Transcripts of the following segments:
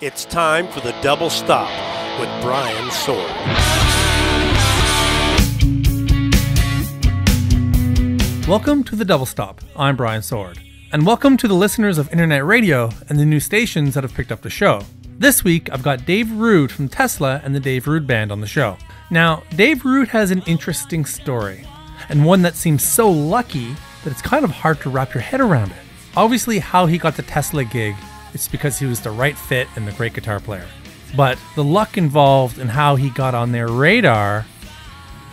It's time for the Double Stop with Brian Sword. Welcome to the Double Stop. I'm Brian Sword. And welcome to the listeners of Internet Radio and the new stations that have picked up the show. This week, I've got Dave Rude from Tesla and the Dave Rude Band on the show. Now, Dave Rude has an interesting story, and one that seems so lucky that it's kind of hard to wrap your head around it. Obviously, how he got the Tesla gig, it's because he was the right fit and a great guitar player. But the luck involved in how he got on their radar,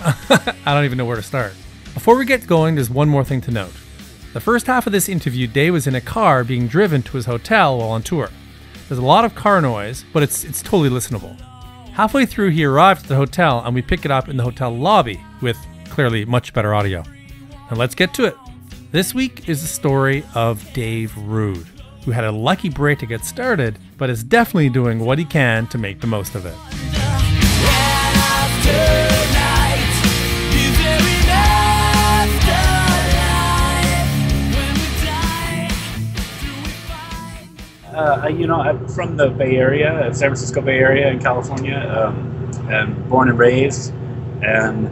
I don't even know where to start. Before we get going, there's one more thing to note. The first half of this interview, Dave was in a car being driven to his hotel while on tour. There's a lot of car noise, but it's totally listenable. Halfway through, he arrived at the hotel, and we pick it up in the hotel lobby with clearly much better audio. Now let's get to it. This week is the story of Dave Rude, who had a lucky break to get started, but is definitely doing what he can to make the most of it. I'm from the Bay Area, San Francisco Bay Area in California, and born and raised. And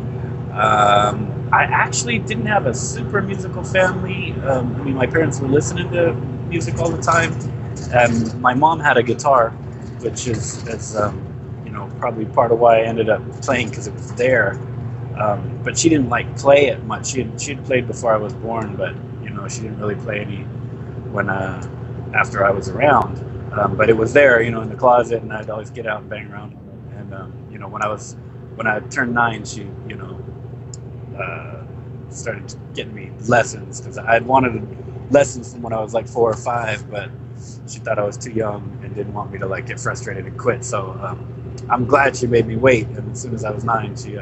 I actually didn't have a super musical family. My parents were listening to music all the time. And my mom had a guitar, which is probably part of why I ended up playing, because it was there. But she didn't play it much. She'd played before I was born, but she didn't really play any when after I was around. But it was there, in the closet, and I'd always get out and bang around on it. And when I turned 9, she started getting me lessons, because I had wanted lessons from when I was 4 or 5, but she thought I was too young and didn't want me to get frustrated and quit. So I'm glad she made me wait. And as soon as I was 9, she,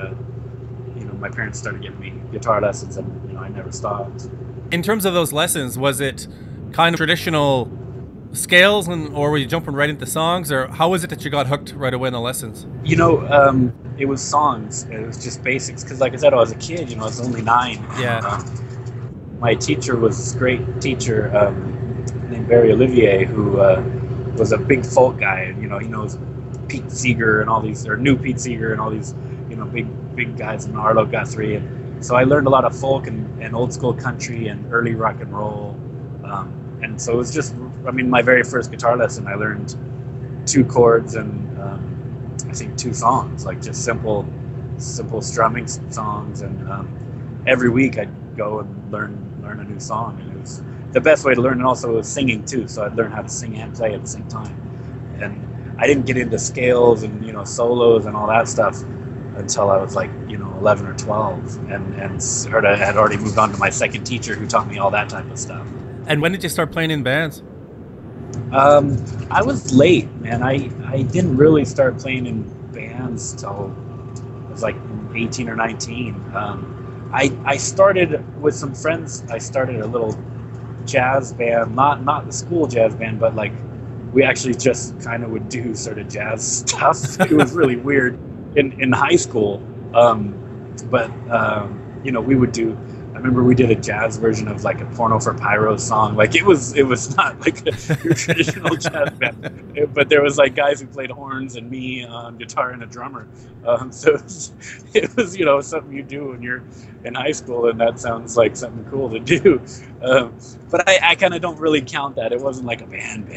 my parents started getting me guitar lessons, and I never stopped. In terms of those lessons, was it kind of traditional scales, or were you jumping right into songs, or how was it that you got hooked right away in the lessons? It was songs. It was just basics, because like I said, I was a kid. I was only 9. Yeah. My teacher was this great teacher named Barry Olivier, who was a big folk guy, and he knows Pete Seeger and all these, or knew Pete Seeger and all these, big guys in Arlo Guthrie. And so I learned a lot of folk and old school country and early rock and roll. And so it was just, my very first guitar lesson, I learned 2 chords and I think 2 songs, just simple strumming songs. And every week I'd go and learn a new song. And it was the best way to learn, and also was singing too. So I'd learn how to sing and play at the same time. And I didn't get into scales and solos and all that stuff until I was 11 or 12, and I had already moved on to my second teacher, who taught me all that type of stuff. And when did you start playing in bands? I was late, man. I didn't really start playing in bands till I was 18 or 19. I started with some friends. I started a little jazz band, not the school jazz band, but we actually just kind of would do sort of jazz stuff. It was really weird in high school. But we would do. I remember we did a jazz version of a Porno for Pyro song. It was not your traditional jazz band, but there was guys who played horns and me on guitar and a drummer. So it was something you do when you're in high school, and that sounds like something cool to do. But I kind of don't really count that. It wasn't like a band,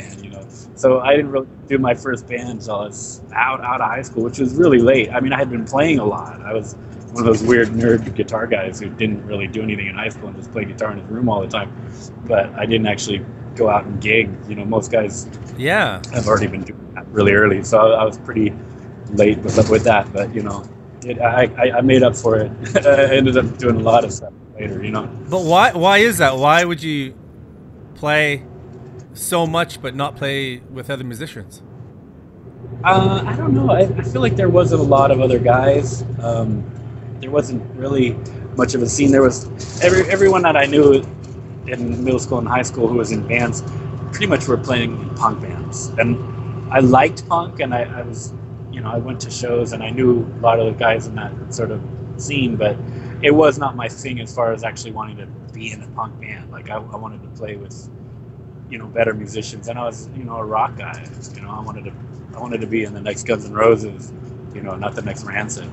So I didn't really do my first band until I was out of high school, which was really late. I had been playing a lot. I was one of those weird nerd guitar guys who didn't really do anything in high school and just play guitar in his room all the time. But I didn't actually go out and gig. Most guys have already been doing that really early. So I was pretty late with that. But, I made up for it. I ended up doing a lot of stuff later, But why is that? Why would you play so much but not play with other musicians? I don't know. I feel like there wasn't a lot of other guys. There wasn't really much of a scene. There was everyone that I knew in middle school and high school who was in bands pretty much were playing in punk bands. And I liked punk, and I was, I went to shows, and I knew a lot of the guys in that sort of scene, but it was not my thing as far as actually wanting to be in a punk band. I wanted to play with better musicians, and I was, a rock guy. I wanted to be in the next Guns N' Roses, not the next Rancid.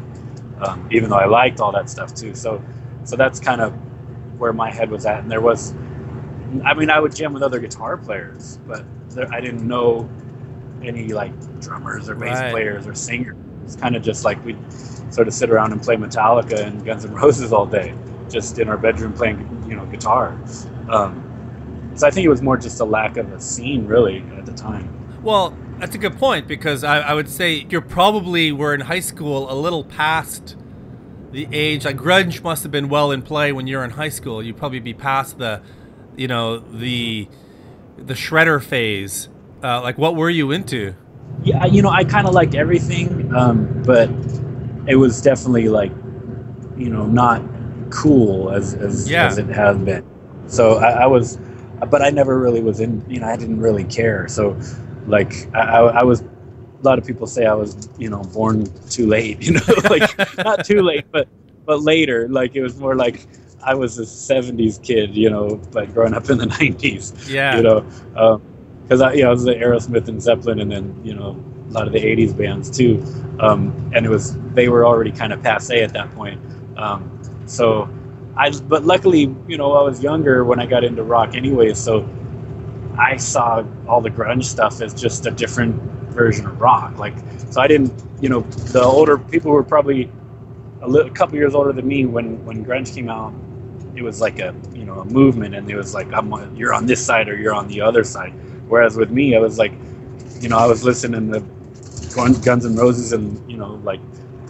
Even though I liked all that stuff too. So that's kind of where my head was at. And I would jam with other guitar players, but I didn't know any like drummers or bass players or singers. It's kind of just like we'd sort of sit around and play Metallica and Guns N' Roses all day, just in our bedroom playing, guitar. So I think it was more just a lack of a scene, really, at the time. Well, that's a good point, because I would say you probably were in high school a little past the age. Like, grunge must have been well in play when you were in high school. You'd probably be past the shredder phase. Like, what were you into? Yeah, I kind of liked everything, but it was definitely like, not cool as it has been. So I was, but I never really was in. I didn't really care. So, like, I was. A lot of people say I was, born too late. Like, not too late, but later. Like, it was more like I was a '70s kid, but growing up in the '90s. Yeah. Because I was the Aerosmith and Zeppelin, and then a lot of the '80s bands too. And they were already kind of passé at that point. But luckily, I was younger when I got into rock anyway, so I saw all the grunge stuff as just a different version of rock. Like, so I didn't, the older people were probably a couple years older than me when grunge came out. It was like a movement, and it was like, you're on this side or you're on the other side. Whereas with me, I was like, I was listening to Guns N' Roses and like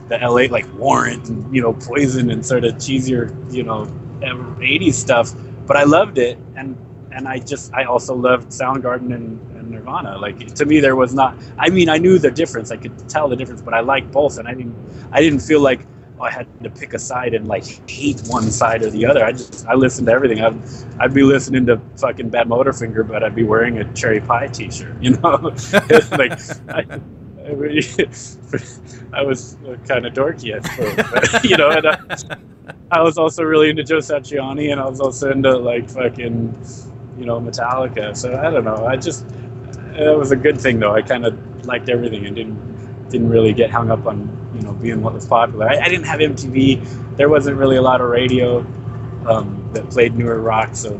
the LA, like Warrant and Poison and sort of cheesier 80s stuff. But I loved it, and I also loved Soundgarden and Nirvana. Like, to me, there was not. I mean, I knew the difference. I could tell the difference, but I liked both, and I didn't feel like I had to pick a side and like hate one side or the other. I listened to everything. I'd be listening to fucking Bad Motorfinger, but I'd be wearing a Cherry Pie T-shirt. Like I was kind of dorky, I suppose. But, and I was also really into Joe Satriani, and I was also into like fucking Metallica. So I don't know. It was a good thing though. I kind of liked everything and didn't really get hung up on being what was popular. I didn't have MTV. There wasn't really a lot of radio that played newer rock, so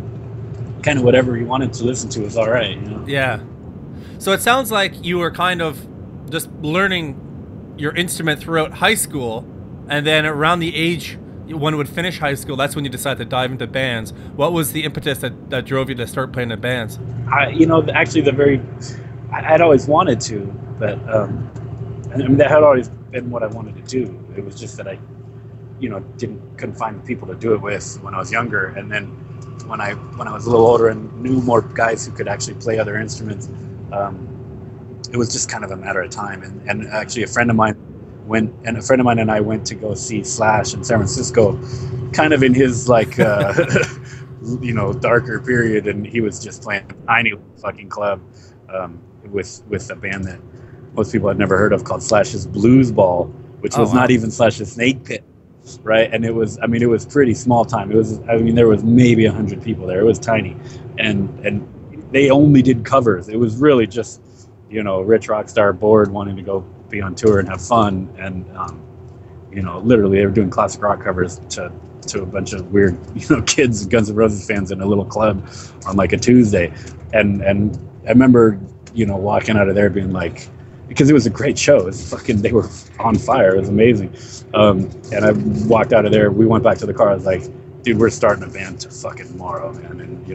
kind of whatever you wanted to listen to was all right. Yeah. So it sounds like you were kind of just learning your instrument throughout high school, and then around the age one would finish high school, that's when you decided to dive into bands. What was the impetus that drove you to start playing in bands? Actually, I'd always wanted to, but that had always been what I wanted to do. It was just that I, couldn't find people to do it with when I was younger, and then when I was a little older and knew more guys who could actually play other instruments, it was just kind of a matter of time. And actually, a friend of mine and I went to go see Slash in San Francisco, kind of in his like darker period, and he was just playing a tiny fucking club with a band that most people had never heard of called Slash's Blues Ball, which was not even Slash's Snake Pit, right? And it was pretty small time. There was maybe 100 people there. It was tiny, and they only did covers. It was really just rich rock star bored wanting to go be on tour and have fun, and literally they were doing classic rock covers to a bunch of weird kids, Guns N' Roses fans in a little club on like a Tuesday, and I remember walking out of there being like, because it was a great show. It was they were on fire. It was amazing. And I walked out of there. We went back to the car. I was like, dude, we're starting a band to fucking tomorrow, man. And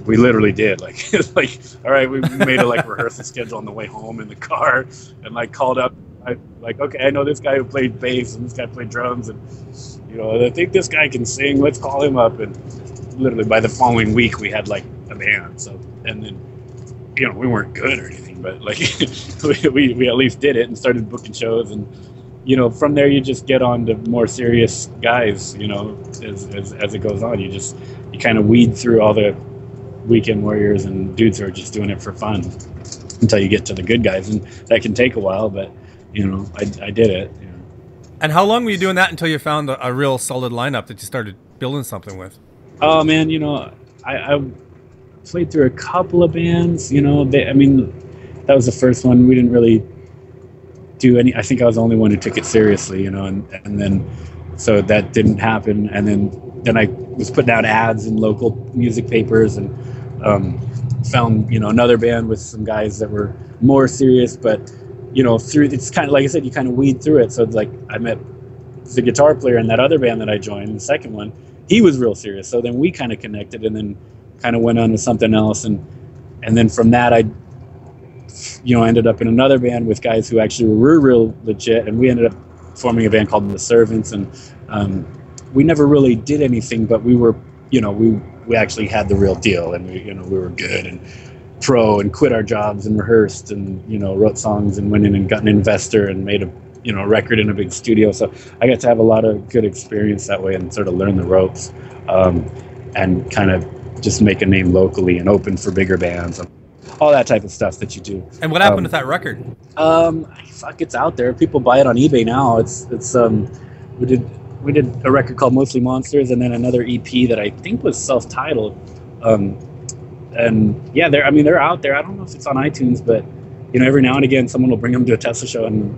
we literally did like all right, we made a like rehearsal schedule on the way home in the car, and like called up. Okay, I know this guy who played bass and this guy played drums, and I think this guy can sing. Let's call him up. And literally by the following week we had like a band. So, and then we weren't good or anything, but like we at least did it and started booking shows, and from there you just get on to more serious guys. As it goes on, you kind of weed through all the weekend warriors and dudes who are just doing it for fun until you get to the good guys, and that can take a while, but I did it. And how long were you doing that until you found a real solid lineup that you started building something with? Oh man, played through a couple of bands. You know, that was the first one. We didn't really do any. I think I was the only one who took it seriously. You know, and then so that didn't happen. And then I was putting out ads in local music papers and found another band with some guys that were more serious, but through it's kind of like I said, you kind of weed through it. So like I met the guitar player in that other band that I joined, the second one. He was real serious, so then we kind of connected, and then kind of went on with something else, and then from that I ended up in another band with guys who actually were real legit, and we ended up forming a band called The Servants, and we never really did anything, but we were we actually had the real deal, and we were good and pro, and quit our jobs and rehearsed, and wrote songs, and went in and got an investor and made a record in a big studio. So I got to have a lot of good experience that way and sort of learn the ropes, and kind of just make a name locally and open for bigger bands and all that type of stuff that you do. And what happened with that record? Fuck, it's out there. People buy it on eBay now. It's we did a record called Mostly Monsters, and then another EP that I think was self-titled. And yeah, they're out there. I don't know if it's on iTunes, but every now and again someone will bring them to a Tesla show, and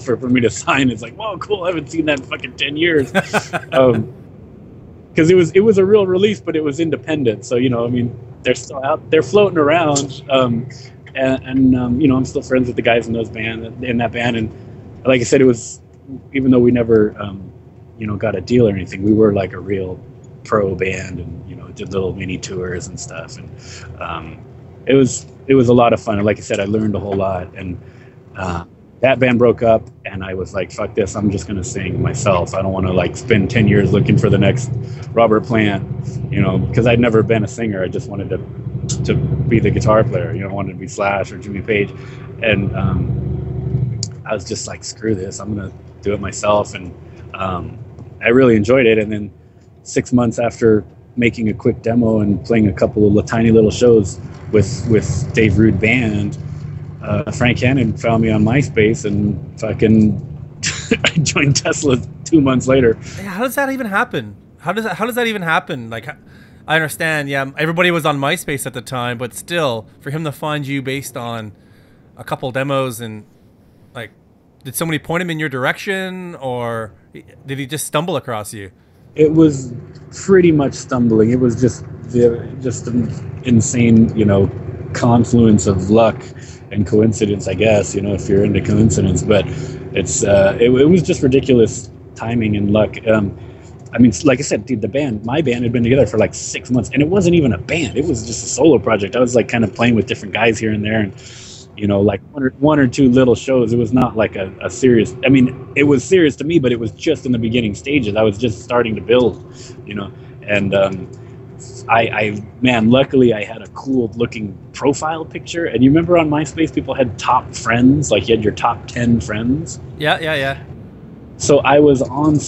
for me to sign, it's like, whoa, cool, I haven't seen that in fucking 10 years. Because it was a real release, but it was independent. So they're still out, they're floating around, and I'm still friends with the guys in that band, and like I said, it was, even though we never got a deal or anything, we were like a real pro band, and did little mini tours and stuff, and it was a lot of fun. And like I said, I learned a whole lot, and that band broke up, and I was like, fuck this, I'm just gonna sing myself. I don't want to like spend 10 years looking for the next Robert Plant, because I'd never been a singer. I just wanted to be the guitar player. I wanted to be Slash or Jimmy Page, and I was just like, screw this, I'm gonna do it myself. And I really enjoyed it. And then 6 months after making a quick demo and playing a couple of tiny little shows with Dave Rude Band, Frank Hannon found me on MySpace, and fucking I joined Tesla 2 months later. How does that even happen? How does that even happen? Like, I understand, yeah, everybody was on MySpace at the time, but still, for him to find you based on a couple demos, and like, did somebody point him in your direction, or did he just stumble across you? It was pretty much stumbling. It was just an insane, confluence of luck and coincidence, I guess, if you're into coincidence. But it's it was just ridiculous timing and luck. Like I said, dude, my band had been together for like 6 months, and it wasn't even a band. It was just a solo project. I was like kind of playing with different guys here and there, and like one or two little shows. It was not like a serious, it was serious to me, but it was just in the beginning stages. I was just starting to build, and luckily I had a cool looking profile picture. And you remember on MySpace, people had top friends, like you had your top 10 friends. Yeah. So I was on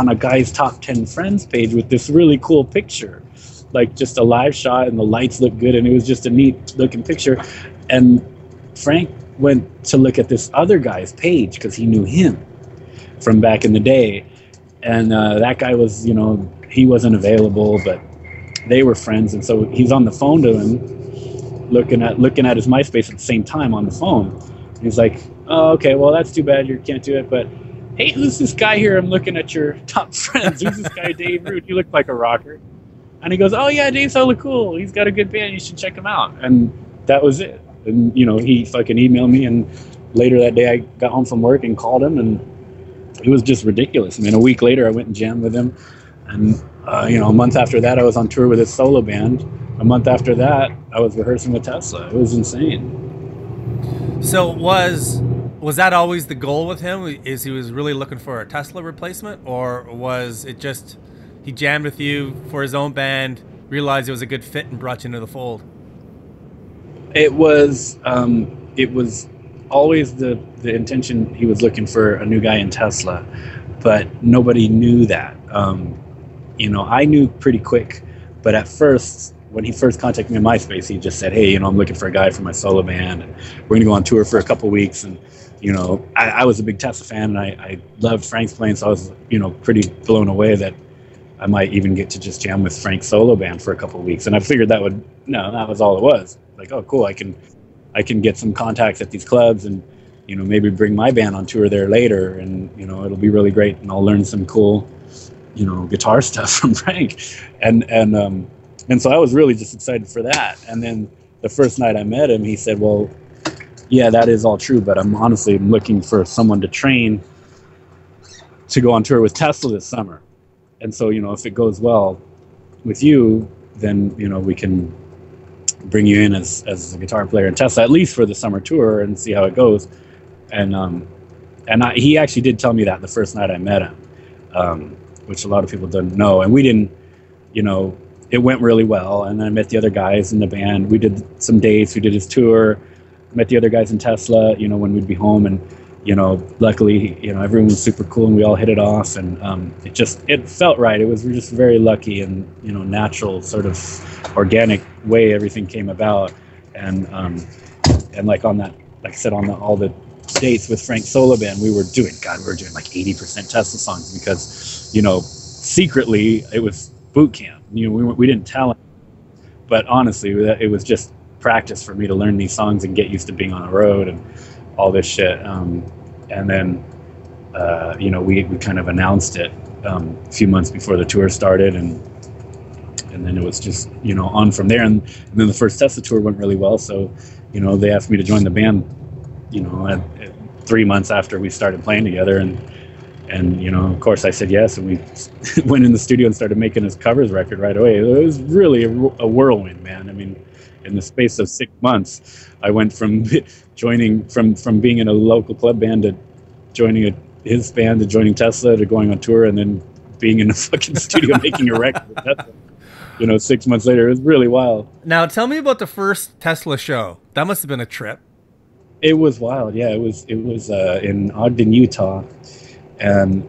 a guy's top 10 friends page with this really cool picture, like just a live shot, and the lights looked good, and it was just a neat looking picture. And Frank went to look at this other guy's page because he knew him from back in the day, and that guy was, he wasn't available, but they were friends, and so he's on the phone to him, looking at his MySpace at the same time on the phone. And he's like, "Oh, okay, well that's too bad, you can't do it, but hey, who's this guy here? I'm looking at your top friends. Who's this guy, Dave Rude? You look like a rocker." And he goes, "Oh yeah, Dave's hella cool. He's got a good band. You should check him out." And that was it. And he fucking emailed me, and later that day I got home from work and called him, and it was just ridiculous. A week later I went and jammed with him, and a month after that I was on tour with his solo band. A month after that I was rehearsing with Tesla. It was insane. So was that always the goal with him? Is he was really looking for a Tesla replacement, or was it just he jammed with you for his own band, realized it was a good fit, and brought you into the fold? It was always the intention. He was looking for a new guy in Tesla, but nobody knew that. I knew pretty quick, but at first, when he first contacted me on MySpace, he just said, "Hey, I'm looking for a guy for my solo band, and we're gonna go on tour for a couple weeks." And I was a big Tesla fan, and I loved Frank's playing, so I was pretty blown away that I might even get to just jam with Frank's solo band for a couple of weeks. And I figured that was all it was. Like, oh, cool, I can get some contacts at these clubs and, you know, maybe bring my band on tour there later, and, you know, it'll be really great, and I'll learn some cool, you know, guitar stuff from Frank. And so I was really just excited for that. And then the first night I met him, he said, well, yeah, that is all true, but I'm honestly looking for someone to train to go on tour with Tesla this summer. And so, you know, if it goes well with you, then, you know, we can bring you in as a guitar player in Tesla, at least for the summer tour, and see how it goes. And he actually did tell me that the first night I met him, which a lot of people didn't know. And we didn't, you know, it went really well. And then I met the other guys in the band. We did some dates. We did his tour. Met the other guys in Tesla, you know, when we'd be home. And, you know, luckily, you know, everyone was super cool and we all hit it off. And it felt right. It was just very lucky and, you know, natural, sort of organic way everything came about. And like on that, like I said, on all the dates with Frank's solo band, we were doing like 80% Tesla songs because, you know, secretly it was boot camp. You know, we didn't tell him, but honestly, it was just practice for me to learn these songs and get used to being on the road and all this shit. And then, you know, we kind of announced it a few months before the tour started, and then it was just, you know, on from there. And then the first Tesla tour went really well. So, you know, they asked me to join the band, you know, at 3 months after we started playing together. And, you know, of course I said yes. And we went in the studio and started making his covers record right away. It was really a whirlwind, man. I mean, in the space of 6 months, I went from joining, from being in a local club band to joining his band, to joining Tesla, to going on tour, and then being in the fucking studio making a record with Tesla. You know, 6 months later. It was really wild. Now, tell me about the first Tesla show. That must have been a trip. It was wild. Yeah, it was in Ogden, Utah, and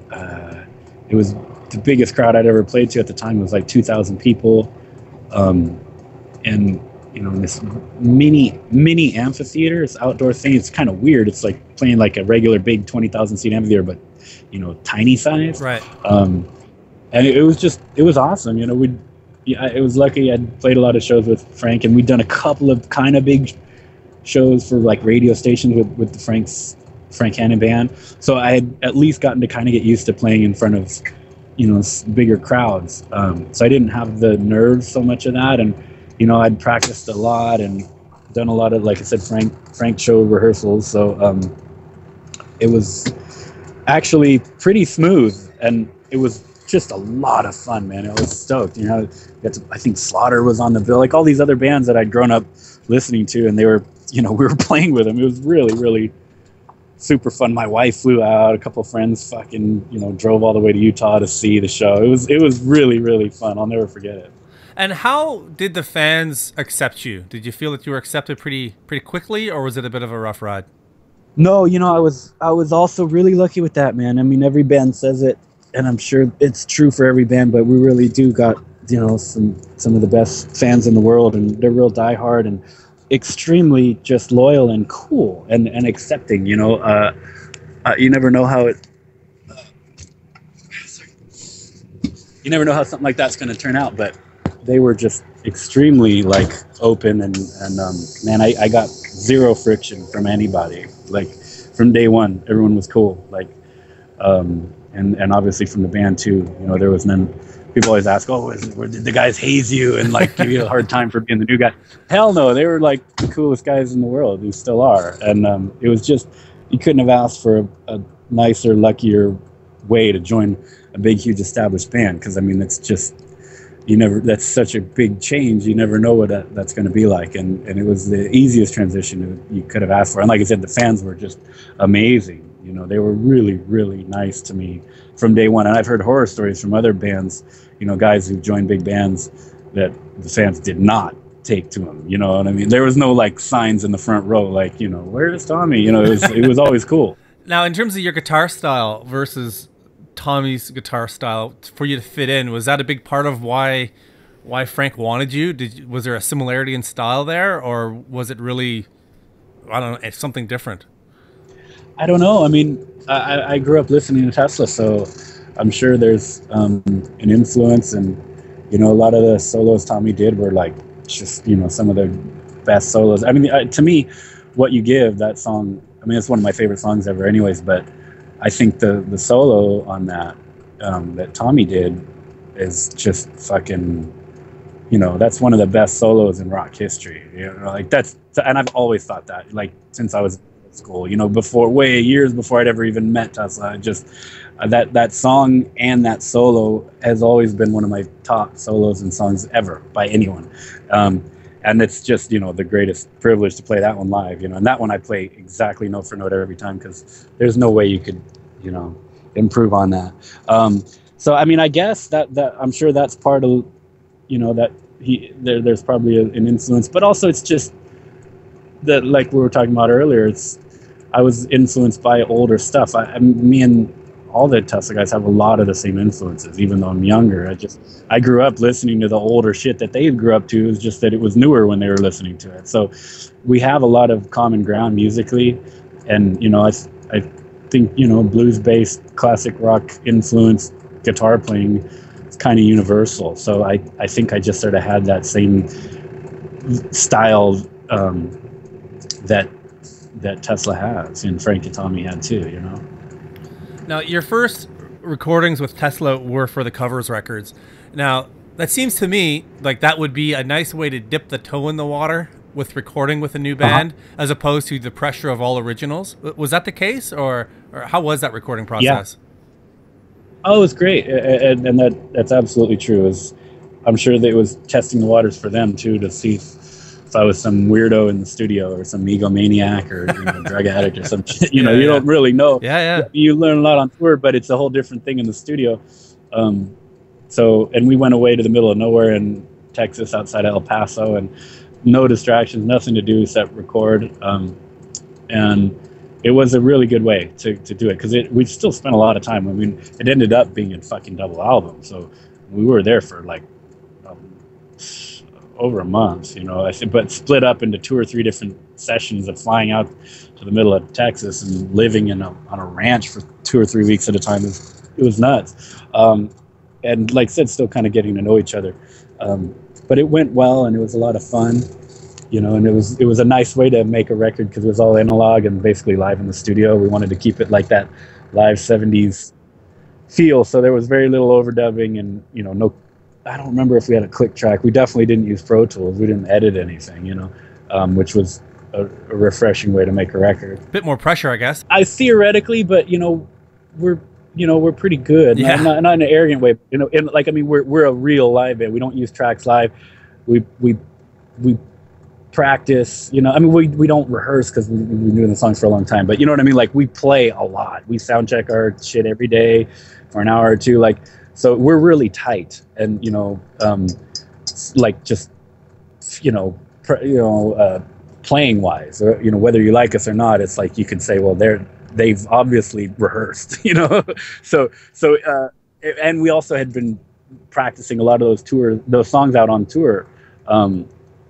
it was the biggest crowd I'd ever played to at the time. It was like 2,000 people, and, you know, in this mini amphitheater. It's outdoor thing. It's kind of weird. It's like playing like a regular big 20,000 seat amphitheater, but, you know, tiny size. Right. And it was awesome. You know, it was lucky. I'd played a lot of shows with Frank, and we'd done a couple of kind of big shows for like radio stations with the Frank Hannon band. So I had at least gotten to kind of get used to playing in front of, you know, bigger crowds. So I didn't have the nerves so much of that. And, you know, I'd practiced a lot and done a lot of, like I said, Frank show rehearsals. So it was actually pretty smooth, and it was just a lot of fun, man. I was stoked. You know, I think Slaughter was on the bill, like all these other bands that I'd grown up listening to, and they were, you know, we were playing with them. It was really, really super fun. My wife flew out. A couple of friends fucking, you know, drove all the way to Utah to see the show. It was really, really fun. I'll never forget it. And how did the fans accept you? Did you feel that you were accepted pretty quickly, or was it a bit of a rough ride? No, you know, I was also really lucky with that, man. I mean, every band says it, and I'm sure it's true for every band, but we really do got, you know, some of the best fans in the world, and they're real diehard and extremely just loyal and cool and accepting. You know, you never know how it. You never know how something like that's going to turn out, but they were just extremely like open and man, I got zero friction from anybody. Like from day one, everyone was cool. Like, and obviously from the band too. You know, there was none. People always ask, "Oh, did the guys haze you and like give you a hard time for being the new guy?" Hell no, they were like the coolest guys in the world, who still are. And it was just, you couldn't have asked for a nicer, luckier way to join a big, huge established band. Because I mean, it's just, that's such a big change. You never know what that's going to be like. And it was the easiest transition you could have asked for. And like I said, the fans were just amazing. You know, they were really, really nice to me from day one. And I've heard horror stories from other bands, you know, guys who joined big bands that the fans did not take to them. You know what I mean? There was no like signs in the front row, like, you know, where's Tommy? You know, it was always cool. Now, in terms of your guitar style versus Tommy's guitar style, for you to fit in, was that a big part of why Frank wanted you? Was there a similarity in style there, or was it really, I don't know, something different? I don't know. I mean, I grew up listening to Tesla, so I'm sure there's an influence, and a lot of the solos Tommy did were like just some of the best solos. I mean, to me, What You Give, that song, I mean, it's one of my favorite songs ever anyways, but I think the solo on that that Tommy did is just fucking, that's one of the best solos in rock history. Like and I've always thought that, like, since I was in school, years before I'd ever even met Tesla. That song and that solo has always been one of my top solos and songs ever by anyone. And it's just, the greatest privilege to play that one live, and that one I play exactly note for note every time, because there's no way you could, improve on that. So, I mean, I guess that I'm sure that's part of, that there's probably an influence, but also it's just that, like we were talking about earlier, I was influenced by older stuff. Me and all the Tesla guys have a lot of the same influences, even though I'm younger. I grew up listening to the older shit that they grew up to. It's just that it was newer when they were listening to it. So we have a lot of common ground musically. And, I think, blues-based classic rock influence guitar playing is kind of universal. So I think I just sort of had that same style that Tesla has, and Frank and Tommy had too, Now, your first recordings with Tesla were for the covers records. Now, that seems to me like that would be a nice way to dip the toe in the water with recording with a new band, as opposed to the pressure of all originals. Was that the case, or how was that recording process? Yeah. Oh, it was great, and that's absolutely true. I'm sure that it was testing the waters for them too, to see if I was some weirdo in the studio or some egomaniac or drug addict or some shit. You don't really know. Yeah. You learn a lot on tour, but it's a whole different thing in the studio. And we went away to the middle of nowhere in Texas, outside of El Paso, and no distractions, nothing to do except record. And it was a really good way to do it, because we still spent a lot of time. I mean, it ended up being a fucking double album, so we were there for like over a month, but split up into 2 or 3 different sessions of flying out to the middle of Texas and living on a ranch for 2 or 3 weeks at a time. It was nuts. And like I said, still kind of getting to know each other. But it went well, and it was a lot of fun, and it was a nice way to make a record, because it was all analog and basically live in the studio. We wanted to keep it like that live 70s feel, so there was very little overdubbing, and no, I don't remember if we had a click track. We definitely didn't use Pro Tools. We didn't edit anything, which was a refreshing way to make a record. Bit more pressure, I guess. Theoretically, but we're pretty good. Yeah. Not in an arrogant way. We're a real live band. We don't use tracks live. We practice. We don't rehearse, because we've been doing the songs for a long time. But you know what I mean? Like, we play a lot. We sound check our shit every day for an hour or two. Like. So we're really tight, and playing wise, or whether you like us or not, it's like you could say, well, they've obviously rehearsed, So and we also had been practicing a lot of those songs out on tour.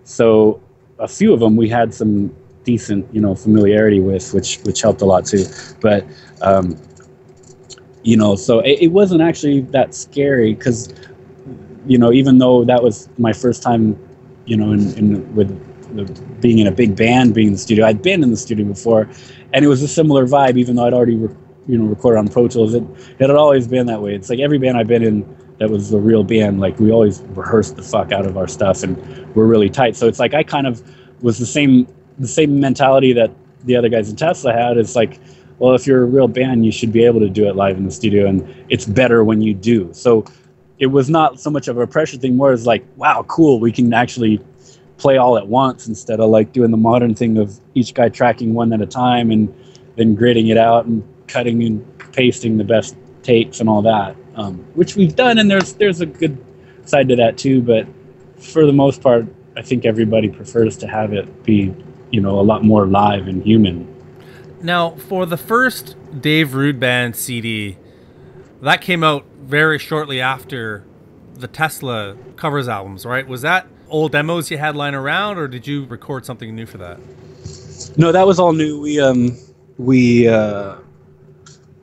So a few of them we had some decent, familiarity with, which helped a lot too. But so it wasn't actually that scary, because, even though that was my first time, with being in a big band, being in the studio, I'd been in the studio before, and it was a similar vibe, even though I'd already, recorded on Pro Tools. It had always been that way. It's like every band I've been in that was a real band, like, we always rehearsed the fuck out of our stuff, and we're really tight. So it's like I kind of was the same mentality that the other guys in Tesla had. It's like, well, if you're a real band, you should be able to do it live in the studio, and it's better when you do. So it was not so much of a pressure thing, more as like, wow, cool, we can actually play all at once, instead of like doing the modern thing of each guy tracking one at a time and then grading it out and cutting and pasting the best takes and all that, which we've done, and there's a good side to that too. But for the most part, I think everybody prefers to have it be, a lot more live and human. Now, for the first Dave Rude Band CD, that came out very shortly after the Tesla covers albums, right? Was that old demos you had lying around, or did you record something new for that? No, that was all new.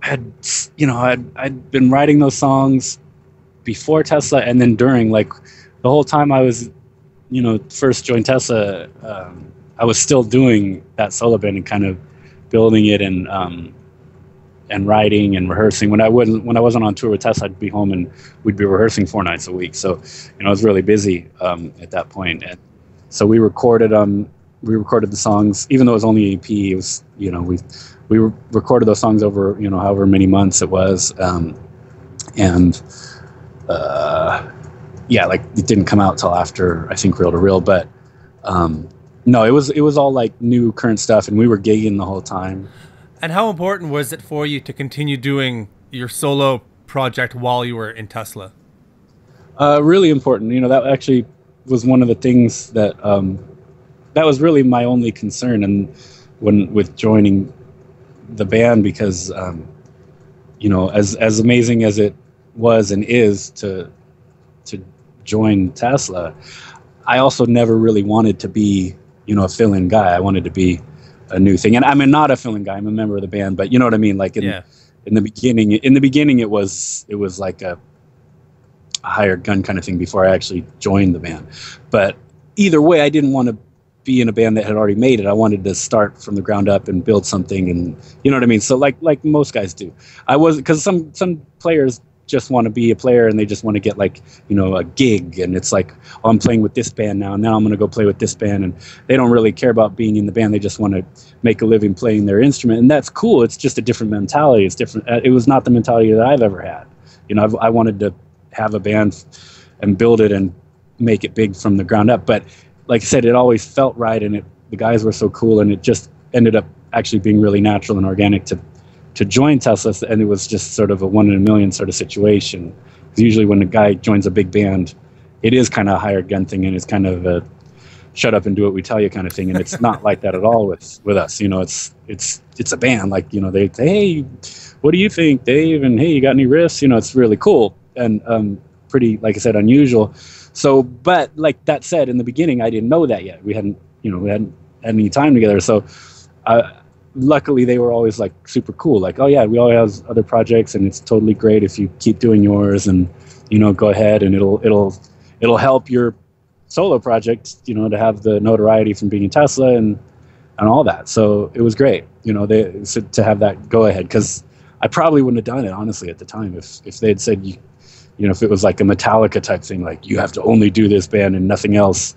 I'd been writing those songs before Tesla and then during, like the whole time I was, first joined Tesla, I was still doing that solo band and kind of building it and writing and rehearsing. When I wasn't on tour with Tesla, I'd be home and we'd be rehearsing 4 nights a week. So, I was really busy at that point. And so we recorded the songs, even though it was only EP. It was, we recorded those songs over, however many months it was, like it didn't come out till after, I think, Reel to Reel. But no, it was all like new current stuff, and we were gigging the whole time. And how important was it for you to continue doing your solo project while you were in Tesla? Really important. That actually was one of the things that that was really my only concern, and with joining the band, because as amazing as it was and is to join Tesla, I also never really wanted to be a fill-in guy. I wanted to be a new thing. And I'm not a fill-in guy. I'm a member of the band, but you know what I mean? Like in the beginning, it was like a hired gun kind of thing before I actually joined the band. But either way, I didn't want to be in a band that had already made it. I wanted to start from the ground up and build something, and you know what I mean? So like most guys do. Because some players just want to be a player and they just want to get like, a gig, and it's like, oh, I'm playing with this band now I'm going to go play with this band, and they don't really care about being in the band. They just want to make a living playing their instrument, and that's cool. It's just a different mentality. It's different. It was not the mentality that I've ever had. I wanted to have a band and build it and make it big from the ground up. But like I said, it always felt right, and the guys were so cool, and it just ended up actually being really natural and organic to join Tesla, and it was just sort of a 1 in a million sort of situation. Because usually when a guy joins a big band, it is kind of a hired gun thing, and it's kind of a shut up and do what we tell you kind of thing, and it's not like that at all with us. It's a band. Like, they say, hey, what do you think, Dave? And hey, you got any riffs? It's really cool and pretty, like I said, unusual. So, but like that said, in the beginning, I didn't know that yet. We hadn't had any time together. So, luckily, they were always like super cool. Like, oh yeah, we all have other projects, and it's totally great if you keep doing yours, and go ahead, and it'll help your solo project, to have the notoriety from being in Tesla and all that. So it was great, to have that go ahead, because I probably wouldn't have done it honestly at the time if they had said if it was like a Metallica type thing, like you have to only do this band and nothing else.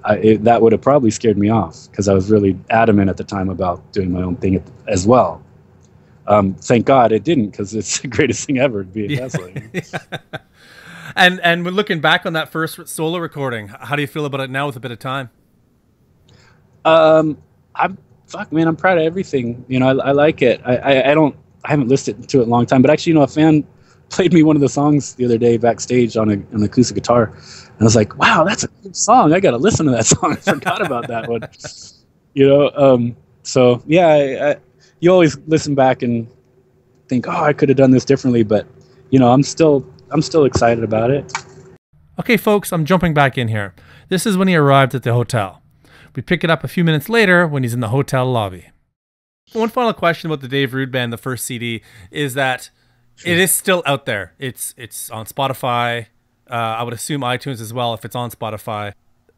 That would have probably scared me off, because I was really adamant at the time about doing my own thing as well. Thank God it didn't, because it's the greatest thing ever to be a Tesla. Yeah. And we're looking back on that first solo recording. How do you feel about it now with a bit of time? I'm proud of everything. I like it. I haven't listened to it in a long time, but actually, a fan played me one of the songs the other day backstage on an acoustic guitar, and I was like, wow, that's a good song. I got to listen to that song. I forgot about that one. So yeah, you always listen back and think, oh, I could have done this differently, but I'm still excited about it. Okay, folks, I'm jumping back in here. This is when he arrived at the hotel. We pick it up a few minutes later when he's in the hotel lobby. One final question about the Dave Rude Band, the first CD, is that it is still out there. It's on Spotify. I would assume iTunes as well if it's on Spotify.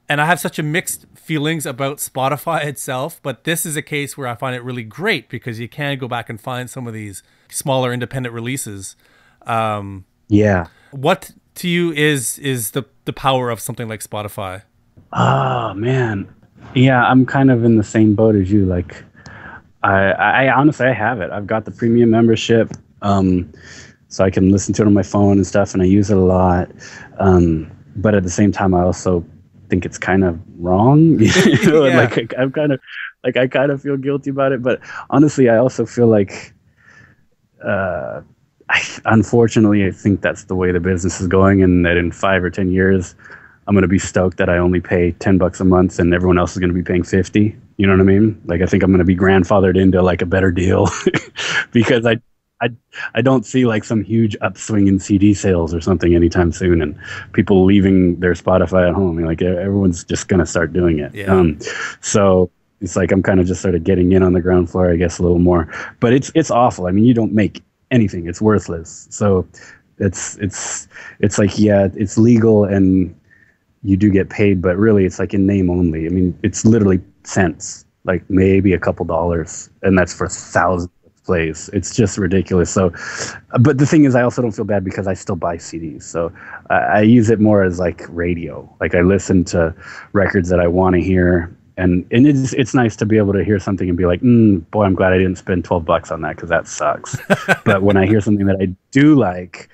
And I have such a mixed feelings about Spotify itself, but this is a case where I find it really great because you can go back and find some of these smaller independent releases. Yeah. What to you is the power of something like Spotify? Oh man. Yeah, I'm kind of in the same boat as you. Like I honestly, I have it. I've got the premium membership. So I can listen to it on my phone and stuff, and I use it a lot. But at the same time, I also think it's kind of wrong. Yeah. Like I kind of feel guilty about it. But honestly, I also feel like, unfortunately, I think that's the way the business is going, and that in 5 or 10 years, I'm going to be stoked that I only pay $10 a month and everyone else is going to be paying 50. You know what I mean? Like, I think I'm going to be grandfathered into like a better deal because I don't see like some huge upswing in CD sales or something anytime soon, and people leaving their Spotify at home. Like, everyone's just going to start doing it. Yeah. So it's like I'm kind of just sort of getting in on the ground floor, I guess, a little more. But it's awful. I mean, you don't make anything. It's worthless. So it's like, yeah, it's legal and you do get paid, but really it's like in name only. I mean, it's literally cents, like maybe a couple dollars, and that's for thousands of plays. It's just ridiculous. So, but the thing is, I also don't feel bad because I still buy CDs. So I use it more as like radio. Like I listen to records that I want to hear. And it's nice to be able to hear something and be like, boy, I'm glad I didn't spend $12 on that because that sucks. But when I hear something that I do like,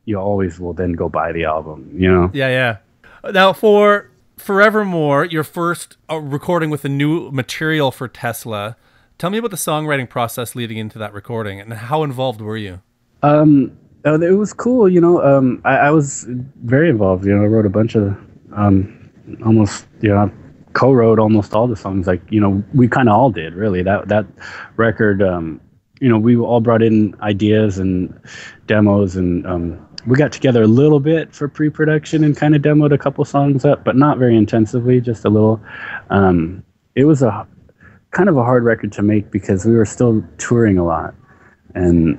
you always will then go buy the album, you know? Yeah, yeah. Now, for Forevermore, your first recording with the new material for Tesla, tell me about the songwriting process leading into that recording and how involved were you? It was cool, you know. I was very involved, you know. I wrote a bunch of almost, you know, co-wrote almost all the songs. Like, you know, we kind of all did, really. That record, you know, we all brought in ideas and demos, and we got together a little bit for pre-production and kind of demoed a couple songs up, but not very intensively, just a little. It was a kind of a hard record to make because we were still touring a lot, and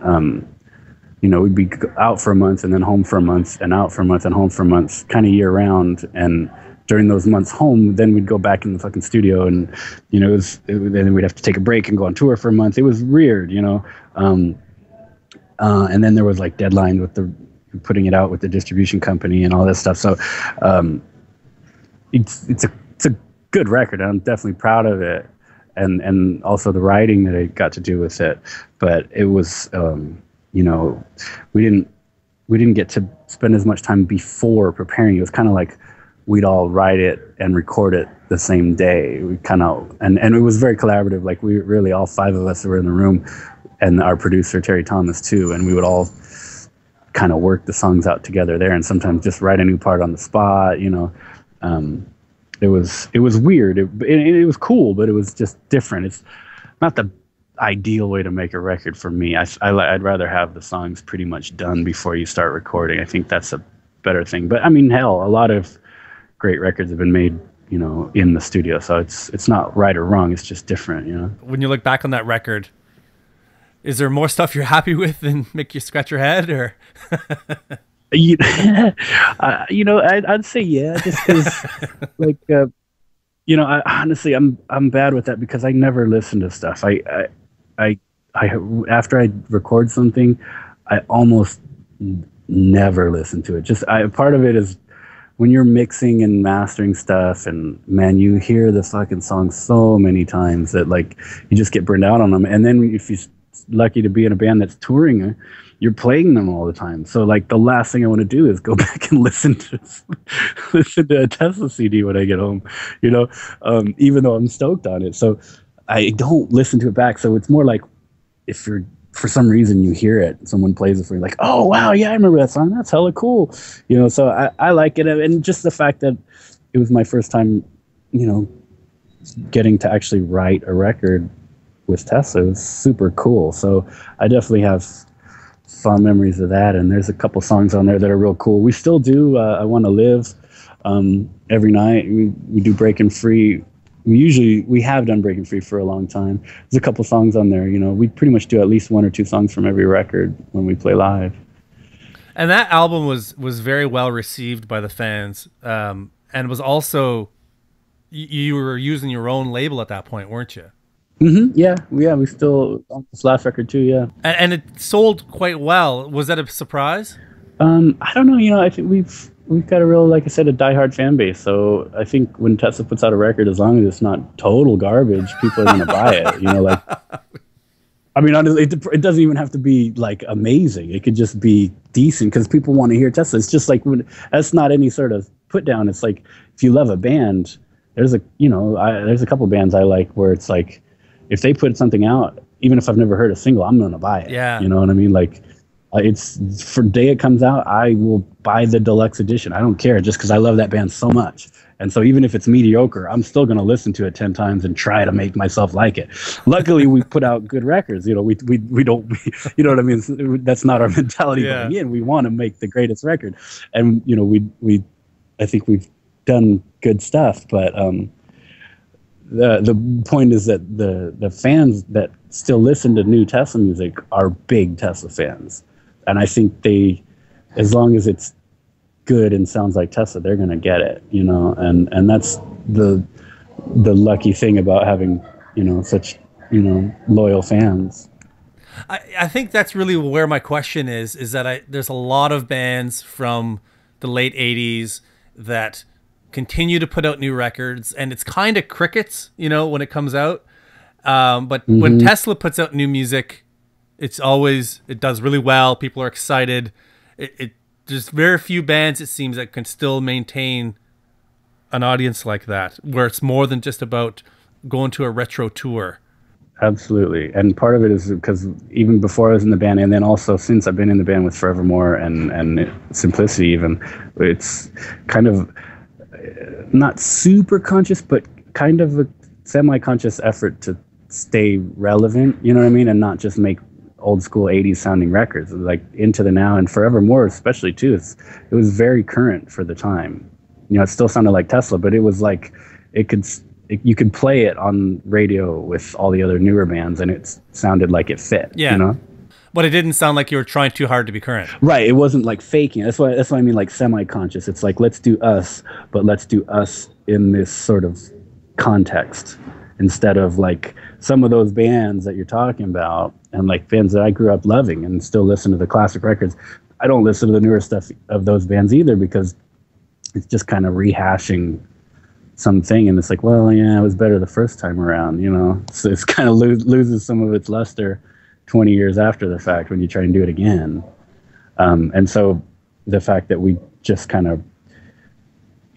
you know, we'd be out for a month and then home for a month and out for a month and home for a month, kind of year round. And during those months home, then we'd go back in the fucking studio, and you know, then we'd have to take a break and go on tour for a month. It was weird, you know. And then there was like deadline with putting it out with the distribution company and all this stuff. So it's a good record. I'm definitely proud of it, and also the writing that I got to do with it. But it was, you know, we didn't get to spend as much time before preparing. It was kind of like we'd all write it and record it the same day. We kind of, and it was very collaborative. Like we really, all five of us were in the room, and our producer Terry Thomas too, and we would all kind of work the songs out together there, and sometimes just write a new part on the spot, you know. It was weird. It was cool, but it was just different. It's not the ideal way to make a record for me. I'd rather have the songs pretty much done before you start recording. I think that's a better thing. But I mean, hell, a lot of great records have been made, you know, in the studio. So it's not right or wrong. It's just different, you know. When you look back on that record, is there more stuff you're happy with than make you scratch your head, or? You know, I'd say yeah, just because, like, you know, honestly, I'm bad with that because I never listen to stuff. I after I record something, I almost never listen to it. Part of it is when you're mixing and mastering stuff, and man, you hear the fucking song so many times that like you just get burned out on them. And then if you're lucky to be in a band that's touring, you're playing them all the time. So like the last thing I want to do is go back and listen to a Tesla CD when I get home, you know, even though I'm stoked on it. So I don't listen to it back. So it's more like if for some reason you hear it, someone plays it for you, like, oh wow, yeah, I remember that song. That's hella cool, you know. So I like it, and just the fact that it was my first time, you know, getting to actually write a record with Tesla was super cool. So I definitely have fond memories of that, and there's a couple songs on there that are real cool. We still do I Want to Live every night. We do Breaking Free. We have done Breaking Free for a long time. There's a couple songs on there, you know. We pretty much do at least one or two songs from every record when we play live. And that album was very well received by the fans, and was also, you were using your own label at that point, weren't you? Mm-hmm. Yeah. We still on this last record too. Yeah. And it sold quite well. Was that a surprise? I don't know. You know, I think we've got a real, like I said, a diehard fan base. So I think when Tesla puts out a record, as long as it's not total garbage, people are going to buy it. You know, like, I mean, honestly, it doesn't even have to be like amazing. It could just be decent because people want to hear Tesla. It's just like that's not any sort of put down. It's like if you love a band, there's a couple bands I like where it's like, if they put something out, even if I've never heard a single, I'm going to buy it. Yeah. You know what I mean? Like, it's for the day it comes out, I will buy the deluxe edition. I don't care, just because I love that band so much. And so even if it's mediocre, I'm still going to listen to it 10 times and try to make myself like it. Luckily, we put out good records. You know, we don't, you know what I mean? That's not our mentality going in. We want to make the greatest record. And, you know, I think we've done good stuff, but, the point is that the fans that still listen to new Tesla music are big Tesla fans, and I think as long as it's good and sounds like Tesla, they're gonna get it, and that's the lucky thing about having such loyal fans. I think that's really where my question is that there's a lot of bands from the late 80s that continue to put out new records, and it's kind of crickets, when it comes out. But when Tesla puts out new music, it does really well. People are excited. There's very few bands, it seems, that can still maintain an audience like that, where it's more than just about going to a retro tour. Absolutely. And part of it is because even before I was in the band, and then also since I've been in the band with Forevermore and Simplicity even, it's kind of not super conscious, but kind of a semi-conscious effort to stay relevant, you know what I mean? And not just make old school 80s sounding records, like Into the Now and Forevermore especially too. It was very current for the time. It still sounded like Tesla, but it was like you could play it on radio with all the other newer bands, and it sounded like it fit. Yeah. But it didn't sound like you were trying too hard to be current. Right. It wasn't like faking. That's what I mean, like semi-conscious. It's like, let's do us, but let's do us in this sort of context, instead of like some of those bands that you're talking about, and like bands that I grew up loving and still listen to the classic records. I don't listen to the newer stuff of those bands either, because it's just kind of rehashing something, and it's like, well, yeah, it was better the first time around, so it's kind of loses some of its luster 20 years after the fact when you try and do it again. And so the fact that we just kind of,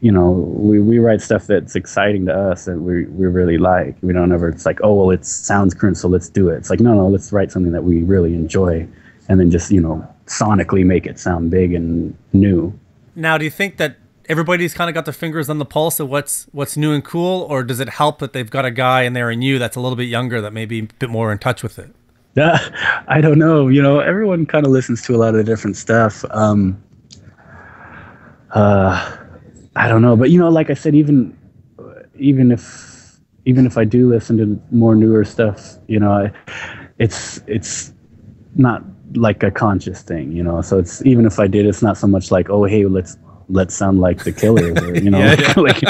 we write stuff that's exciting to us that we really like. We don't ever, it's like, oh, well, it sounds current, so let's do it. It's like, no, let's write something that we really enjoy, and then just, sonically make it sound big and new. Now, do you think that everybody's kind of got their fingers on the pulse of what's new and cool, or does it help that they've got a guy in there and you that's a little bit younger that may be a bit more in touch with it? I don't know. Everyone kind of listens to a lot of different stuff. I don't know, but like I said, even if I do listen to more newer stuff, it's not like a conscious thing, so it's, even if I did, it's not so much like, oh, hey, let's sound like the Killers, or, yeah. like,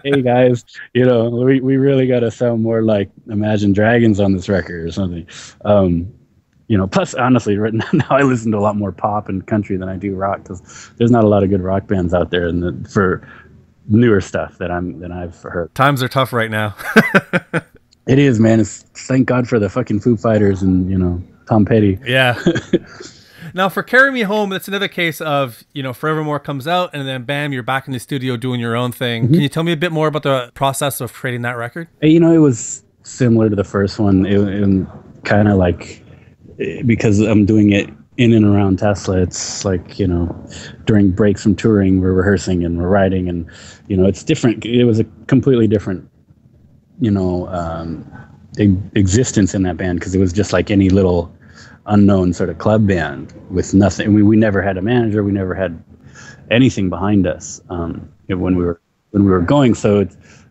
hey guys, we really got to sound more like Imagine Dragons on this record or something. Plus, honestly, right now I listen to a lot more pop and country than I do rock, because there's not a lot of good rock bands out there for newer stuff that I've heard. Times are tough right now. It is, man. Thank God for the fucking Foo Fighters and Tom Petty. Yeah. Now, for Carry Me Home, that's another case of, Forevermore comes out, and then bam, you're back in the studio doing your own thing. Can you tell me a bit more about the process of creating that record? It was similar to the first one. It kind of like, because I'm doing it in and around Tesla, it's like, during breaks from touring, we're rehearsing and we're writing, and, it's different. It was a completely different, existence in that band, because it was just like any little unknown sort of club band with nothing. We never had a manager. We never had anything behind us when we were going. So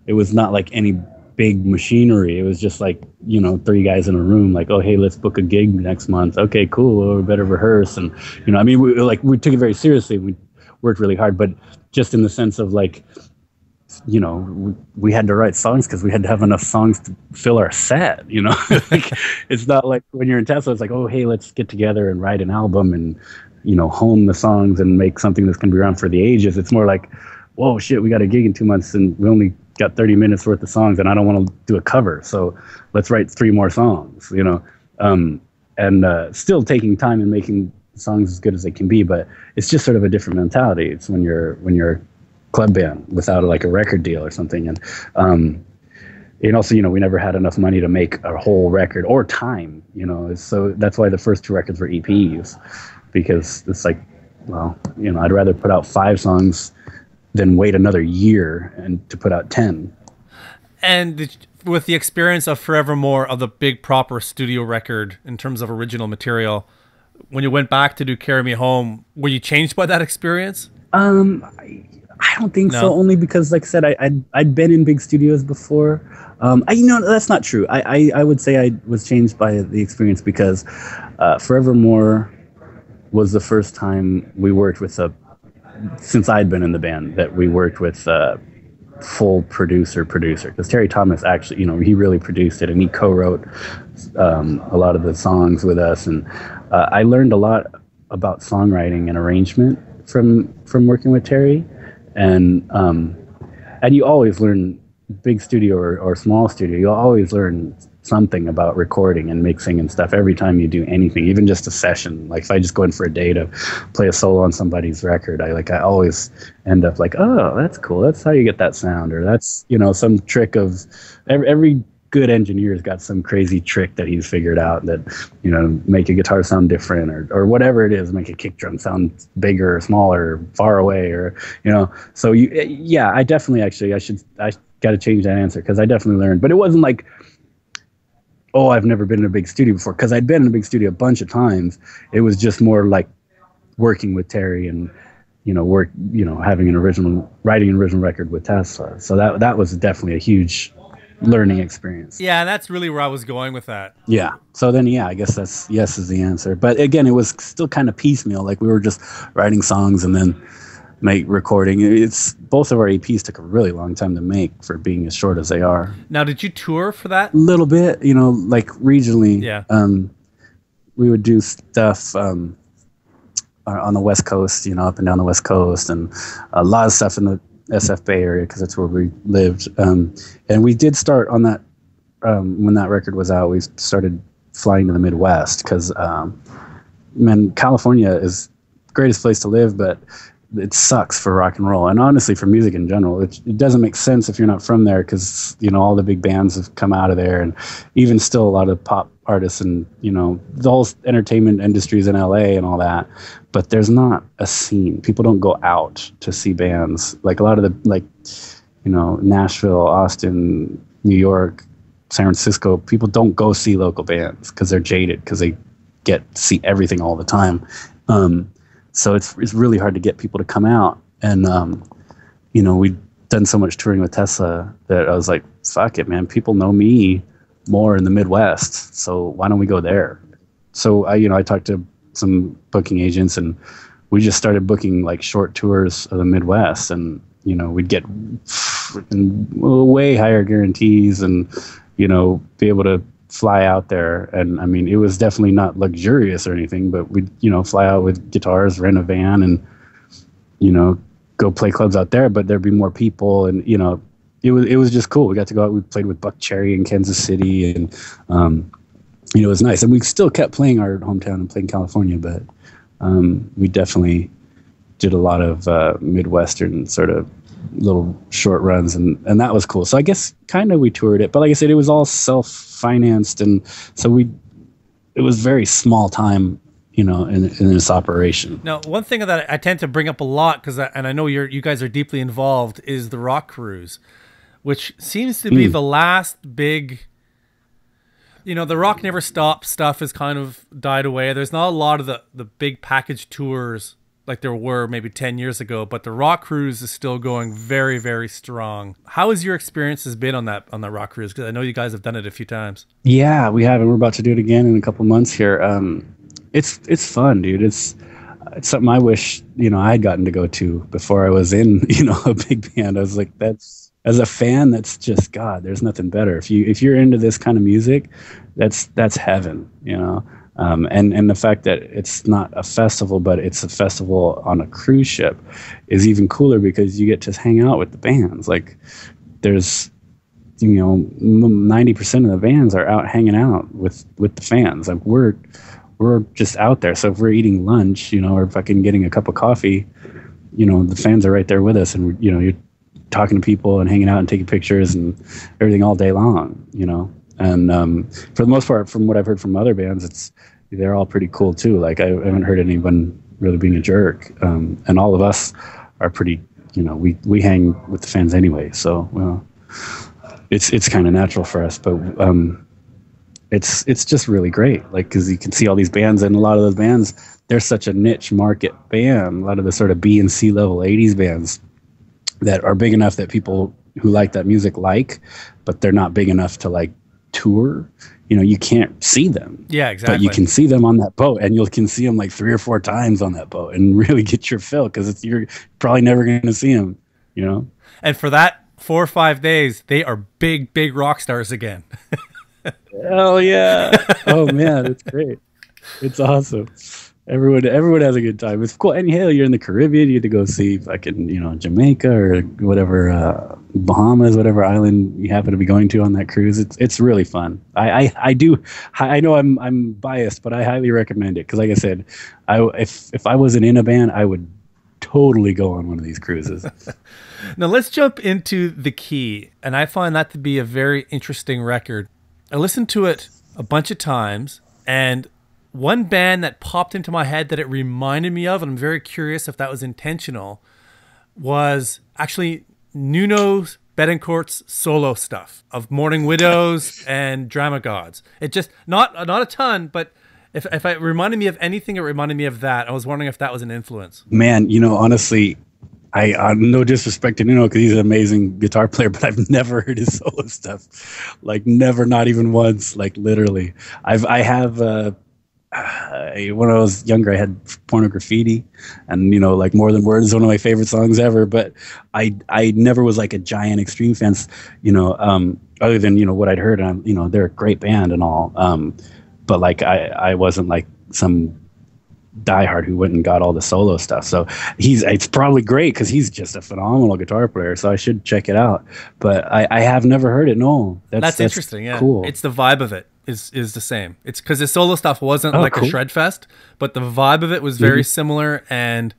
it was not like any big machinery. It was just like, 3 guys in a room, like, oh, hey, let's book a gig next month. Okay, cool. Well, we better rehearse. And, we took it very seriously. We worked really hard, but just in the sense of like, we had to write songs because we had to have enough songs to fill our set, like, it's not like when you're in Tesla, it's like, oh, hey, let's get together and write an album and, hone the songs and make something that's going to be around for the ages. It's more like, whoa, shit, we got a gig in 2 months and we only got 30 minutes worth of songs, and I don't want to do a cover. So let's write 3 more songs, and still taking time and making songs as good as they can be. But it's just sort of a different mentality. It's when you're club band without like a record deal or something, and also we never had enough money to make a whole record or time, so that's why the first 2 records were EPs, because it's like, well, I'd rather put out 5 songs than wait another year and to put out 10. And with the experience of Forevermore, of the big proper studio record in terms of original material, when you went back to do Carry Me Home, were you changed by that experience? I don't think No? so. Only because, like I said, I'd been in big studios before. That's not true. I would say I was changed by the experience because Forevermore was the first time we worked with since I'd been in the band, that we worked with a full producer, because Terry Thomas actually, he really produced it, and he co-wrote a lot of the songs with us, and I learned a lot about songwriting and arrangement from working with Terry, and you always learn, big studio or small studio, you'll always learn something about recording and mixing and stuff every time you do anything, even just a session. Like if I just go in for a day to play a solo on somebody's record, I always end up like, oh, that's cool, that's how you get that sound, or that's some trick of every good engineer's got some crazy trick that he's figured out that make a guitar sound different, or whatever it is, make a kick drum sound bigger or smaller, far away, or so I definitely, actually, I got to change that answer, because I definitely learned, but it wasn't like, oh, I've never been in a big studio before, because I'd been in a big studio a bunch of times. It was just more like working with Terry and writing an original record with Tesla. So that was definitely a huge learning experience. Yeah, that's really where I was going with that. Yeah. So then, I guess that's yes is the answer. But again, it was still kind of piecemeal. Like we were just writing songs and then recording. It's both of our EPs took a really long time to make for being as short as they are. Now, did you tour for that? A little bit, like regionally. Yeah. We would do stuff on the West Coast, up and down the West Coast, and a lot of stuff in the SF Bay Area, because that's where we lived. And we did start on that when that record was out. We started flying to the Midwest because, California is the greatest place to live, but it sucks for rock and roll, and honestly for music in general. It doesn't make sense if you're not from there, because all the big bands have come out of there, and even still a lot of pop artists, and the whole entertainment industries in LA and all that, but there's not a scene. People don't go out to see bands like a lot of the Nashville, Austin, New York, San Francisco. People don't go see local bands because they're jaded, because they get to see everything all the time. So it's really hard to get people to come out. And, we'd done so much touring with Tesla that I was like, fuck it, man. People know me more in the Midwest, so why don't we go there? So I talked to some booking agents, and we just started booking like short tours of the Midwest, and, we'd get way higher guarantees and, be able to fly out there. And I mean, it was definitely not luxurious or anything, but we'd fly out with guitars, rent a van, and go play clubs out there, but there'd be more people, and it was just cool. We got to go out. We played with Buck Cherry in Kansas City, and it was nice. And we still kept playing our hometown and playing California, but we definitely did a lot of Midwestern sort of little short runs, and that was cool. So I guess kind of we toured it, but like I said, it was all self-financed, and so it was very small time, in this operation. Now, one thing that I tend to bring up a lot, and I know you guys are deeply involved, is the Rock Cruise, which seems to be the last big. The Rock Never Stop stuff has kind of died away. There's not a lot of the big package tours like there were maybe 10 years ago, but the Rock Cruise is still going very, very strong. How has your experiences been on that Rock Cruise? Because I know you guys have done it a few times. Yeah, we have, and we're about to do it again in a couple months here. It's fun, dude. It's something I wish I had gotten to go to before I was in a big band. I was like, as a fan, that's just God. There's nothing better. If you're into this kind of music, that's heaven. And the fact that it's not a festival, but it's a festival on a cruise ship is even cooler, because you get to hang out with the bands. Like there's, 90% of the bands are out hanging out with the fans. Like we're just out there. So if we're eating lunch, or fucking getting a cup of coffee, the fans are right there with us, and you're talking to people and hanging out and taking pictures and everything all day long, And for the most part, from what I've heard from other bands, they're all pretty cool too. Like I haven't heard anyone really being a jerk, and all of us are pretty. We hang with the fans anyway, so it's kind of natural for us. But it's just really great, like because you can see all these bands, and a lot of those bands, they're such a niche market band. A lot of the sort of B and C level '80s bands, that are big enough that people who like that music but they're not big enough to like tour. You know, you can't see them. Yeah, exactly. But you can see them on that boat, and you can see them like 3 or 4 times on that boat and really get your fill, because you're probably never going to see them, you know? And for that 4 or 5 days, they are big rock stars again. Hell yeah. Oh man, it's great. It's awesome. Everyone has a good time. It's cool. And hell, you're in the Caribbean, you get to go see fucking, you know, Jamaica or whatever, Bahamas, whatever island you happen to be going to on that cruise. It's really fun. I know I'm biased, but I highly recommend it, because like I said, if I wasn't in a band, I would totally go on one of these cruises. Now let's jump into The Key, and I find that to be a very interesting record. I listened to it a bunch of times, and one band that popped into my head that it reminded me of, and I'm very curious if that was intentional, was actually Nuno Betancourt's solo stuff of Mourning Widows and Drama Gods. It just, not a ton, but if it reminded me of anything, it reminded me of that. I was wondering if that was an influence. Man, you know, honestly, I no disrespect to Nuno, because he's an amazing guitar player, but I've never heard his solo stuff. Like never, not even once, like literally. I have when I was younger, I had Pornography, and you know, like More Than Words is one of my favorite songs ever. But I never was like a giant Extreme fan, you know. Other than, you know, what I'd heard, and you know, they're a great band and all. But like I wasn't like some diehard who went and got all the solo stuff. So it's probably great, because he's just a phenomenal guitar player. So I should check it out. But I have never heard it. No, that's interesting. Yeah, cool. It's the vibe of it is the same. It's because his solo stuff wasn't like cool. a shred fest, but the vibe of it was very similar, and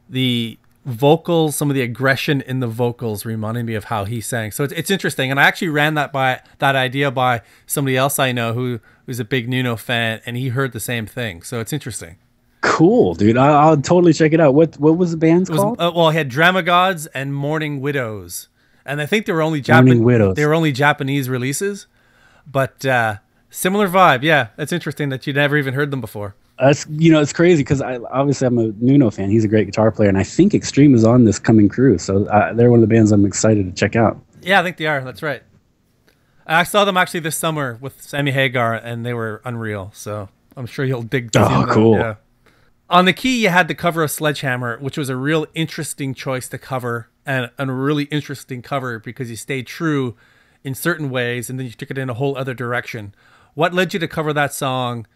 the vocals, some of the aggression in the vocals reminded me of how he sang. So it's interesting, and I actually ran that idea by somebody else I know who's a big Nuno fan, and he heard the same thing. So it's interesting. Cool, dude. I'll totally check it out. What was the band's called? Well, he had Drama Gods and Mourning Widows, and I think they were only Japanese releases, but similar vibe. Yeah, that's interesting that you'd never even heard them before. You know, it's crazy, because obviously I'm a Nuno fan. He's a great guitar player, and I think Extreme is on this coming cruise, so they're one of the bands I'm excited to check out. Yeah, I think they are. That's right. I saw them actually this summer with Sammy Hagar, and they were unreal. So I'm sure you'll dig. Oh, cool. Yeah. On The Key, you had the cover of Sledgehammer, which was a real interesting choice to cover, and a really interesting cover because you stayed true in certain ways, and then you took it in a whole other direction. What led you to cover that song,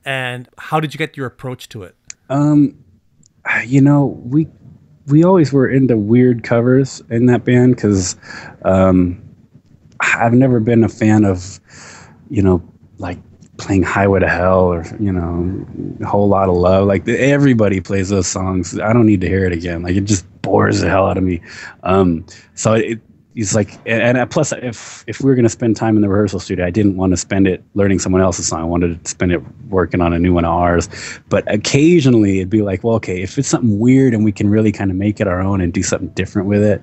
and how did you get your approach to it? You know, we always were into weird covers in that band, because I've never been a fan of, you know, like playing Highway to Hell or, you know, A Whole Lot of Love. Like everybody plays those songs. I don't need to hear it again. Like it just bores the hell out of me. So it's like, and plus if we were going to spend time in the rehearsal studio, I didn't want to spend it learning someone else's song. I wanted to spend it working on a new one of ours. But occasionally it'd be like, well, okay, if it's something weird and we can really kind of make it our own and do something different with it,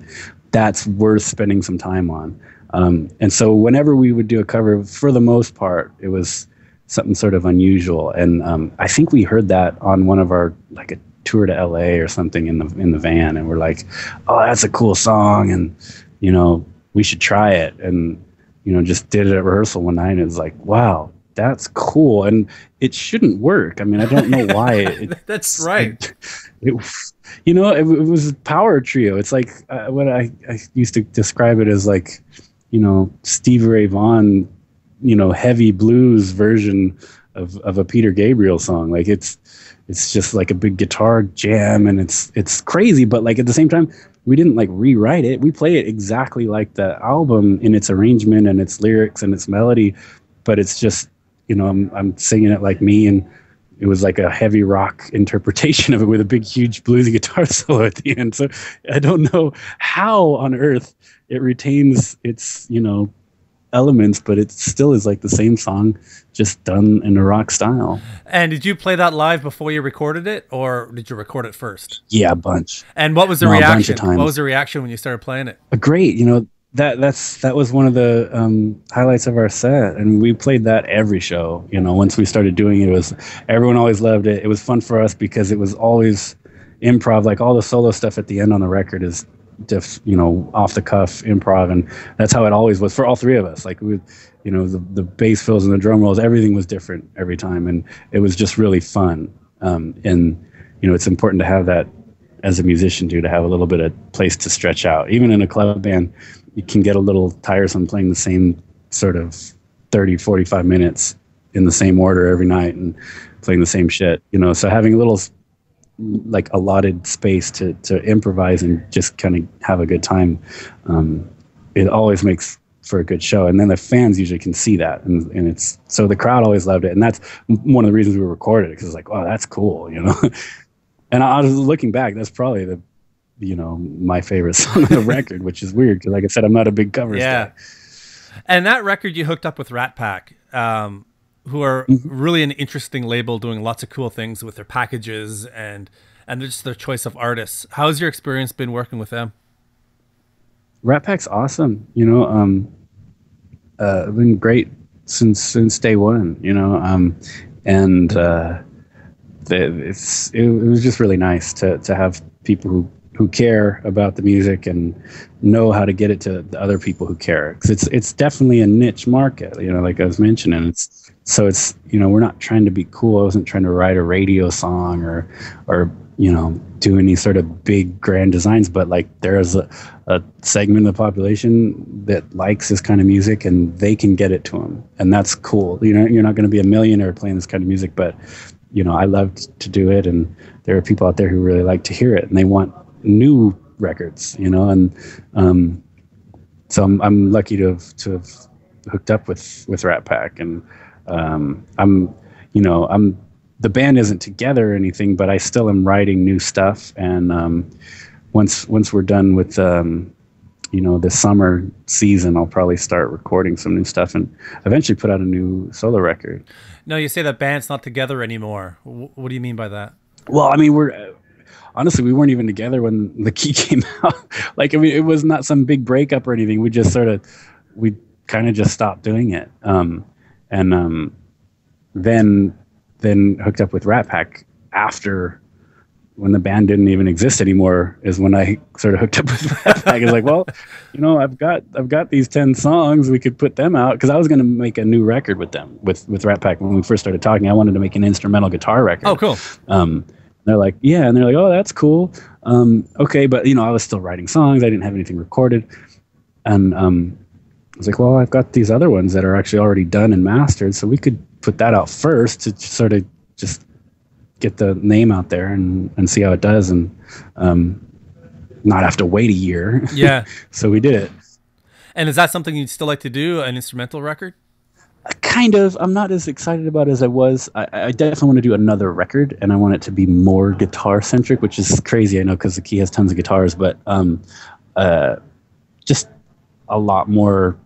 that's worth spending some time on. And so whenever we would do a cover, for the most part, it was something sort of unusual. And I think we heard that on one of our, like a tour to LA or something in the van, and we're like, oh, that's a cool song, and you know, we should try it. And you know, just did it at rehearsal one night, and it was like, wow, that's cool. And it shouldn't work. I mean, I don't know why. That's right. You know, it was a power trio. It's like what I used to describe it as, like, you know, Stevie Ray Vaughan, you know, heavy blues version of a Peter Gabriel song. Like it's just like a big guitar jam, and it's crazy, but like at the same time, we didn't like rewrite it. We play it exactly like the album in its arrangement and its lyrics and its melody, but it's just, you know, I'm singing it like me, and it was like a heavy rock interpretation of it with a big, huge bluesy guitar solo at the end. So I don't know how on earth it retains its, you know, elements, but it still is like the same song, just done in a rock style. And did you play that live before you recorded it, or did you record it first? Yeah, a bunch. And what was the reaction? What was the reaction when you started playing it? Great. You know, that was one of the highlights of our set, and we played that every show. You know, once we started doing it, everyone always loved it. It was fun for us because it was always improv. Like all the solo stuff at the end on the record is off the cuff improv, and that's how it always was for all three of us. Like the bass fills and the drum rolls, everything was different every time, and it was just really fun. And it's important to have that as a musician too, to have a little bit of place to stretch out. Even in a club band, you can get a little tiresome playing the same sort of 30, 45 minutes in the same order every night and playing the same shit. So having a little like allotted space to improvise and just kind of have a good time, it always makes for a good show. And then the fans usually can see that, and it's so the crowd always loved it, and that's one of the reasons we recorded it, because it's like, wow, that's cool. And I was looking back, that's probably my favorite song on the record, which is weird because, like I said, I'm not a big covers guy. And that record you hooked up with Rat Pack, who are really an interesting label, doing lots of cool things with their packages and just their choice of artists. How's your experience been working with them? Rat Pack's awesome. Been great since day one. And it was just really nice to have people who care about the music and know how to get it to the other people who care. 'Cause it's definitely a niche market, like I was mentioning. It's we're not trying to be cool. I wasn't trying to write a radio song or do any sort of big grand designs, but like there's a segment of the population that likes this kind of music and they can get it to them. And that's cool. You're not going to be a millionaire playing this kind of music, but I love to do it. And there are people out there who really like to hear it and they want new records, and so I'm lucky to have hooked up with Rat Pack, and I'm the band isn't together or anything, but I still am writing new stuff. And once we're done with the summer season, I'll probably start recording some new stuff and eventually put out a new solo record. No, you say the band's not together anymore. What do you mean by that? Well, I mean, honestly, we weren't even together when The Key came out. It was not some big breakup or anything. We just we kind of just stopped doing it. Then hooked up with Rat Pack after, when the band didn't even exist anymore, is when I sort of hooked up with Rat Pack. It's like, well, I've got these 10 songs, we could put them out, because I was going to make a new record with them, with Rat Pack. When we first started talking, I wanted to make an instrumental guitar record. Oh, cool. They're like, yeah, and they're like, oh, that's cool. Okay, but I was still writing songs. I didn't have anything recorded, and I was like, well, I've got these other ones that are actually already done and mastered, so we could put that out first to sort of just get the name out there and see how it does, and not have to wait a year. Yeah. So we did it. And is that something you'd still like to do, an instrumental record? Kind of. I'm not as excited about it as I was. I definitely want to do another record, and I want it to be more guitar centric, which is crazy, I know, because The Key has tons of guitars, but just a lot more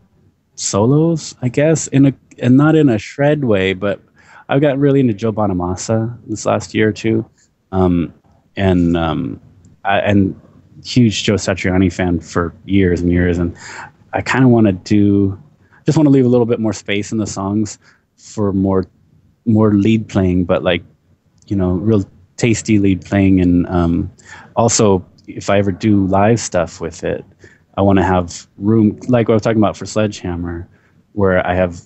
solos, I guess, and not in a shred way, but I've gotten really into Joe Bonamassa this last year or two, and huge Joe Satriani fan for years and years, and I kind of want to just want to leave a little bit more space in the songs for more lead playing, but real tasty lead playing, and also if I ever do live stuff with it, I want to have room, like what I was talking about for Sledgehammer, where I have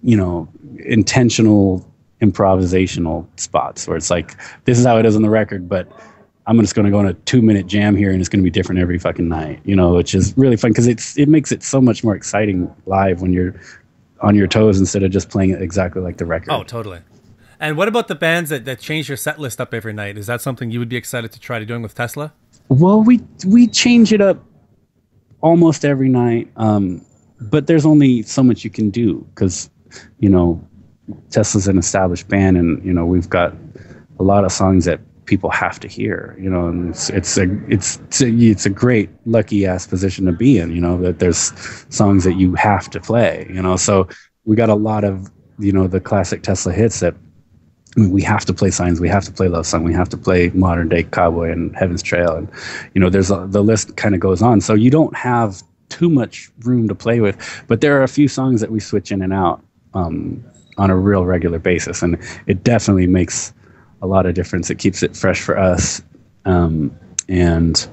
intentional improvisational spots where it's like, this is how it is on the record, but I'm just going to go on a 2-minute jam here, and it's going to be different every fucking night, which is really fun because it makes it so much more exciting live when you're on your toes instead of just playing it exactly like the record. Oh, totally. And what about the bands that change your set list up every night? Is that something you would be excited to try to doing with Tesla? Well, we change it up almost every night, but there's only so much you can do because, Tesla's an established band, and we've got a lot of songs that people have to hear, and it's a great lucky ass position to be in, that there's songs that you have to play, so we got a lot of the classic Tesla hits that we have to play. Signs, we have to play Love Song, we have to play Modern Day Cowboy and Heaven's Trail, and the list kind of goes on, so you don't have too much room to play with, but there are a few songs that we switch in and out on a real regular basis, and it definitely makes a lot of difference. It keeps it fresh for us, and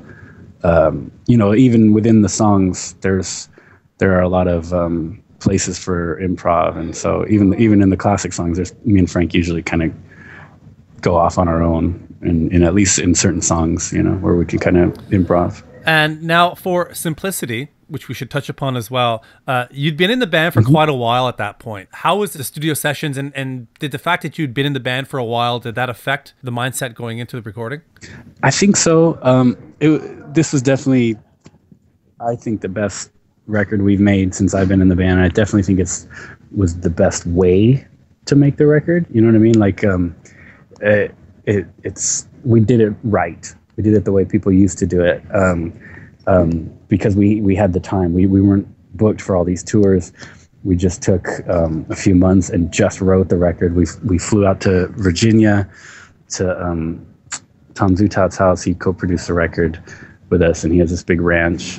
you know, even within the songs, there are a lot of places for improv, and so even in the classic songs, there's me and Frank usually kind of go off on our own, and at least in certain songs, you know, where we can kind of improv. And now for simplicity, which we should touch upon as well, you'd been in the band for quite a while at that point. How was the studio sessions, and did the fact that you'd been in the band for a while, did that affect the mindset going into the recording? I think so. This was definitely, I think, the best record we've made since I've been in the band. I definitely think was the best way to make the record. You know what I mean? Like, we did it right. We did it the way people used to do it, because we had the time. We weren't booked for all these tours. We just took a few months and just wrote the record. We flew out to Virginia to Tom Zutaut's house. He co-produced the record with us, and he has this big ranch,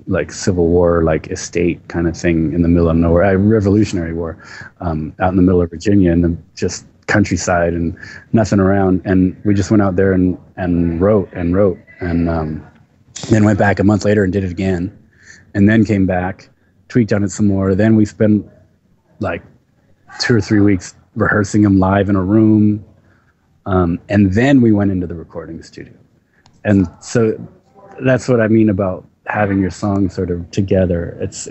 like Civil War, like estate kind of thing in the middle of nowhere, a Revolutionary War, out in the middle of Virginia, and then just countryside and nothing around. And we just went out there and wrote, and then went back a month later and did it again, and then came back, tweaked on it some more. Then we spent like 2 or 3 weeks rehearsing them live in a room, and then we went into the recording studio. And so that's what I mean about having your songs sort of together. It's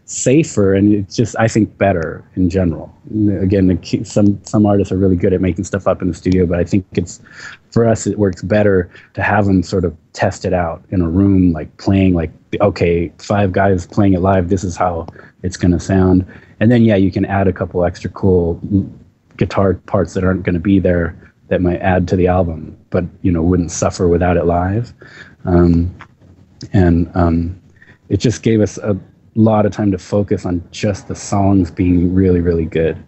safer, and it's just, I think, better in general. Again, some artists are really good at making stuff up in the studio, but I think for us it works better to have them sort of test it out in a room, like playing, like, okay, 5 guys playing it live, this is how it's going to sound. And then you can add a couple extra cool guitar parts that aren't going to be there that might add to the album, but wouldn't suffer without it live. It just gave us a lot of time to focus on just the songs being really, really good,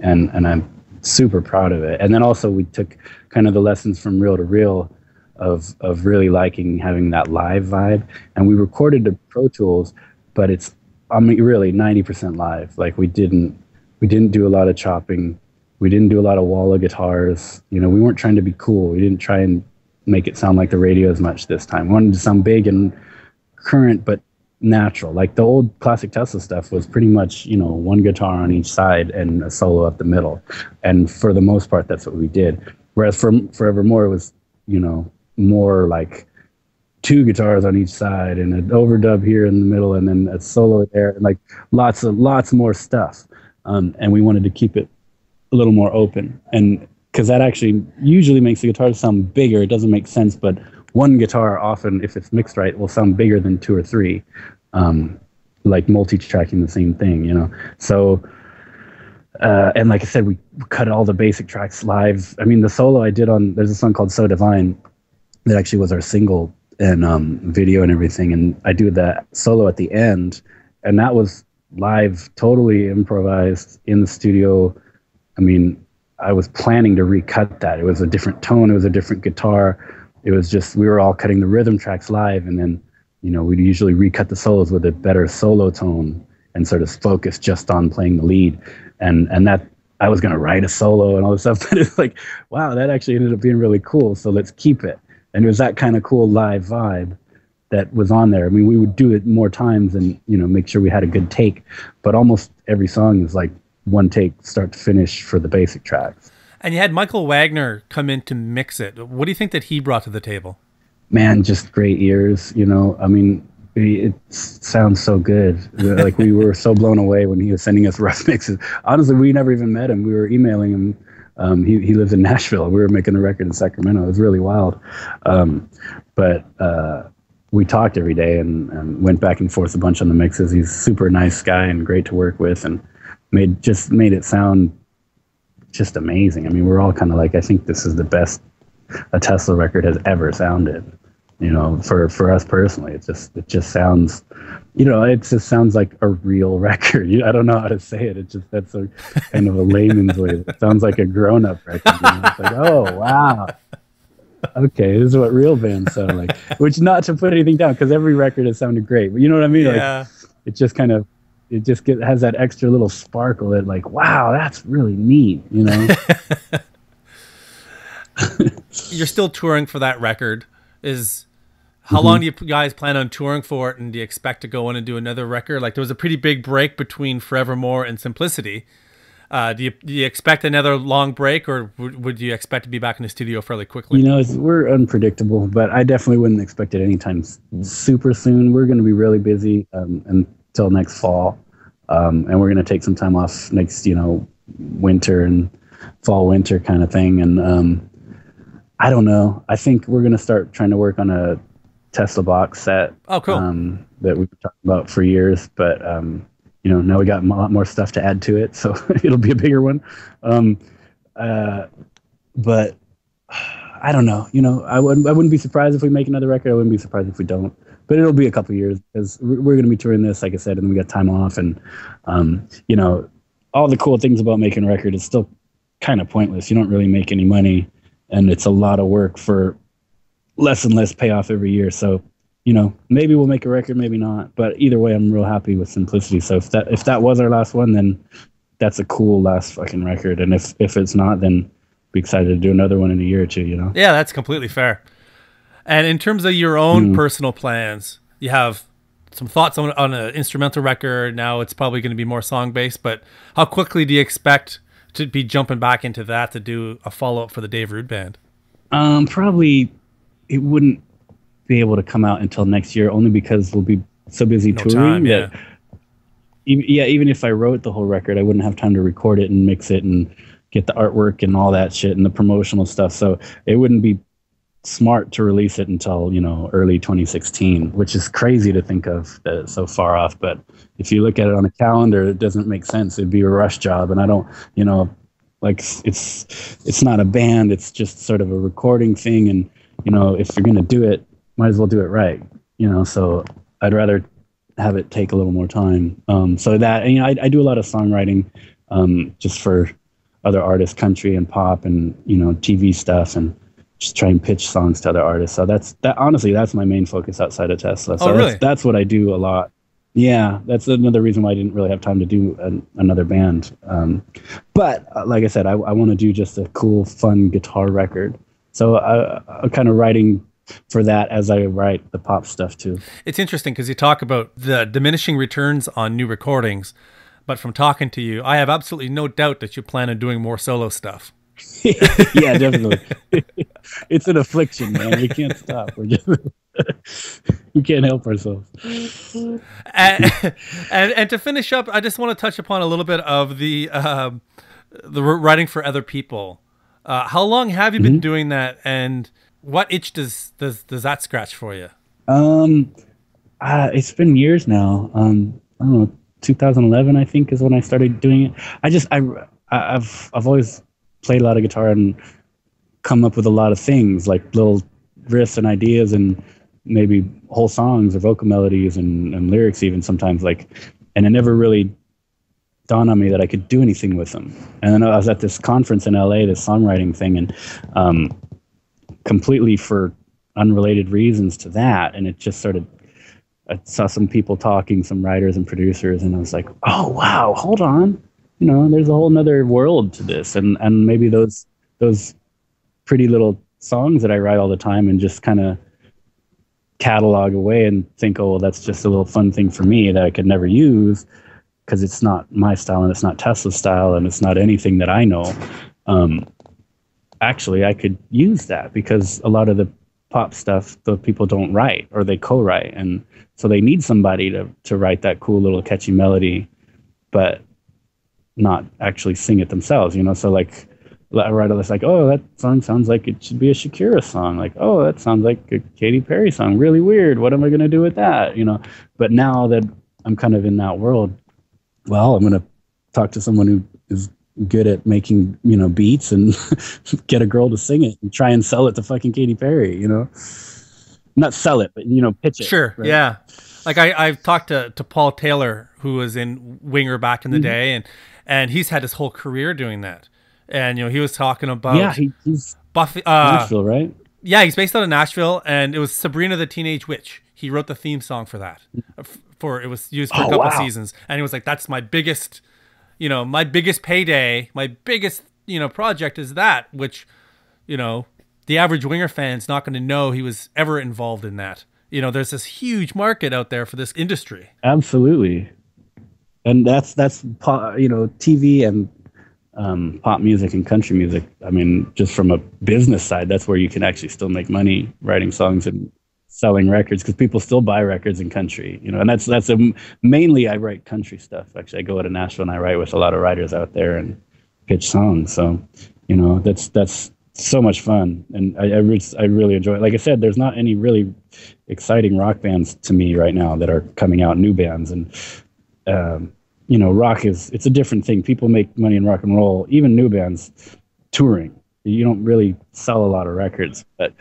and I'm super proud of it. And then also we took kind of the lessons from Reel to Reel of really liking having that live vibe, and we recorded the Pro Tools, but it's really 90% live. Like we didn't do a lot of chopping, we didn't do a lot of wall of guitars. We weren't trying to be cool. We didn't try and make it sound like the radio as much this time. We wanted to sound big and current, but natural. Like the old classic Tesla stuff was pretty much, one guitar on each side and a solo up the middle. And for the most part, that's what we did. Whereas for Forevermore, it was, more like 2 guitars on each side and an overdub here in the middle and then a solo there, and like lots more stuff. And we wanted to keep it a little more open. And because that actually usually makes the guitar sound bigger. It doesn't make sense, but one guitar often, if it's mixed right, will sound bigger than 2 or 3, like multi-tracking the same thing, So, and like I said, we cut all the basic tracks live. I mean, the solo I did there's a song called So Divine that actually was our single and video and everything. And I do that solo at the end, and that was live, totally improvised in the studio. I mean, I was planning to recut that. It was a different tone. It was a different guitar. It was just, we were all cutting the rhythm tracks live, and then, we'd usually recut the solos with a better solo tone and sort of focus just on playing the lead. And that, I was going to write a solo and all this stuff, but it's like, wow, that actually ended up being really cool. So let's keep it. And it was that kind of cool live vibe that was on there. I mean, we would do it more times and, make sure we had a good take, but almost every song is like one take start to finish for the basic tracks. And you had Michael Wagner come in to mix it. What do you think that he brought to the table? Man, just great ears, I mean, it sounds so good. Like we were so blown away when he was sending us rough mixes. Honestly, we never even met him. We were emailing him. He lives in Nashville. We were making a record in Sacramento. It was really wild. But we talked every day and went back and forth a bunch on the mixes. He's a super nice guy and great to work with, and made it sound just amazing. I mean, we're all kind of like, I think this is the best a Tesla record has ever sounded. For us personally, it just sounds, it just sounds like a real record. I don't know how to say it. That's a kind of a layman's way. It sounds like a grown-up record. It's like, oh wow, okay, this is what real bands sound like. Which, not to put anything down, because every record has sounded great, but you know what I mean? Yeah. Like, it just kind of, has that extra little sparkle that, like, wow, that's really neat, You're still touring for that record. is how long do you guys plan on touring for it, and do you expect to go in and do another record? Like, there was a pretty big break between Forevermore and Simplicity. Do you expect another long break, or would you expect to be back in the studio fairly quickly? We're unpredictable, but I definitely wouldn't expect it anytime super soon. We're going to be really busy until next fall, and we're going to take some time off next, winter and fall, winter kind of thing. And I don't know. I think we're going to start trying to work on a Tesla box set. Oh, cool. That we've been talking about for years, but now we got a lot more stuff to add to it, so it'll be a bigger one. But I don't know. I wouldn't be surprised if we make another record. I wouldn't be surprised if we don't. But it'll be a couple of years, because we're going to be touring this, like I said, and we got time off, and all the cool things about making a record is still kind of pointless. You don't really make any money, and it's a lot of work for less and less payoff every year. So, maybe we'll make a record, maybe not. But either way, I'm real happy with Simplicity. So if that was our last one, then that's a cool last fucking record. And if it's not, then be excited to do another one in a year or two. Yeah, that's completely fair. And in terms of your own personal plans, you have some thoughts on an instrumental record. Now it's probably going to be more song based, but how quickly do you expect to be jumping back into that to do a follow up for the Dave Rude Band? Probably it wouldn't be able to come out until next year, only because we'll be so busy touring that even if I wrote the whole record, I wouldn't have time to record it and mix it and get the artwork and all that shit and the promotional stuff. So it wouldn't be smart to release it until early 2016, which is crazy to think of that it's so far off. But if you look at it on a calendar, it doesn't make sense. It'd be a rush job, and I don't it's not a band, it's just sort of a recording thing. And if you're gonna do it, might as well do it right. So I'd rather have it take a little more time. So that, I do a lot of songwriting just for other artists, country and pop and TV stuff, and just try and pitch songs to other artists. So honestly, that's my main focus outside of Tesla. So really? That's what I do a lot. Yeah, that's another reason why I didn't really have time to do another band. But like I said, I want to do just a cool, fun guitar record. So I'm kind of writing for that as I write the pop stuff too. It's interesting because you talk about the diminishing returns on new recordings, but from talking to you, I have absolutely no doubt that you plan on doing more solo stuff. Yeah, definitely. It's an affliction, man. We can't stop. We can't help ourselves. And to finish up, I just want to touch upon a little bit of the writing for other people. How long have you been doing that, and what itch does that scratch for you? It's been years now. I don't know, 2011 I think is when I started doing it. I've always played a lot of guitar and come up with a lot of things, like little riffs and ideas and maybe whole songs or vocal melodies and lyrics even sometimes, and it never really dawned on me that I could do anything with them. And then I was at this conference in LA, this songwriting thing, and completely for unrelated reasons to that, and it just sort of, I saw some people talking, some writers and producers, and I was like, oh wow, hold on, there's a whole nother world to this, and maybe those pretty little songs that I write all the time and just kind of catalog away and think, oh well, that's just a little fun thing for me that I could never use because it's not my style and it's not Tesla's style and it's not anything that I know. Actually, I could use that because a lot of the pop stuff, the people don't write, or they co-write, and so they need somebody to write that cool little catchy melody, but not actually sing it themselves. So I write this oh, that song sounds like it should be a Shakira song. Like, oh, that sounds like a Katy Perry song. Really weird. What am I going to do with that? But now that I'm kind of in that world, well, I'm going to talk to someone who is good at making, beats and get a girl to sing it and try and sell it to fucking Katy Perry, not sell it, but, pitch it. Sure. Right? Yeah. Like I've talked to Paul Taylor, who was in Winger back in the day, and he's had his whole career doing that. And, he was talking about he's Buffy, Nashville, right? Yeah, he's based out of Nashville, and it was Sabrina the Teenage Witch. He wrote the theme song for that. It was used for a couple seasons, and he was like, "That's my biggest, my biggest payday, my biggest, project is that." Which, the the average Winger fan's not going to know he was ever involved in that. You know, there's this huge market out there for this industry. Absolutely. And that's you know, TV and pop music and country music. I mean, just from a business side, that's where you can actually still make money writing songs and selling records, because people still buy records in country, you know. And that's mainly I write country stuff. Actually, I go to Nashville and I write with a lot of writers out there and pitch songs. So, you know, that's so much fun, and I really enjoy it. Like I said, there's not any really exciting rock bands to me right now that are coming out, new bands, and you know, rock it's a different thing. People make money in rock and roll, even new bands, touring. You don't really sell a lot of records, but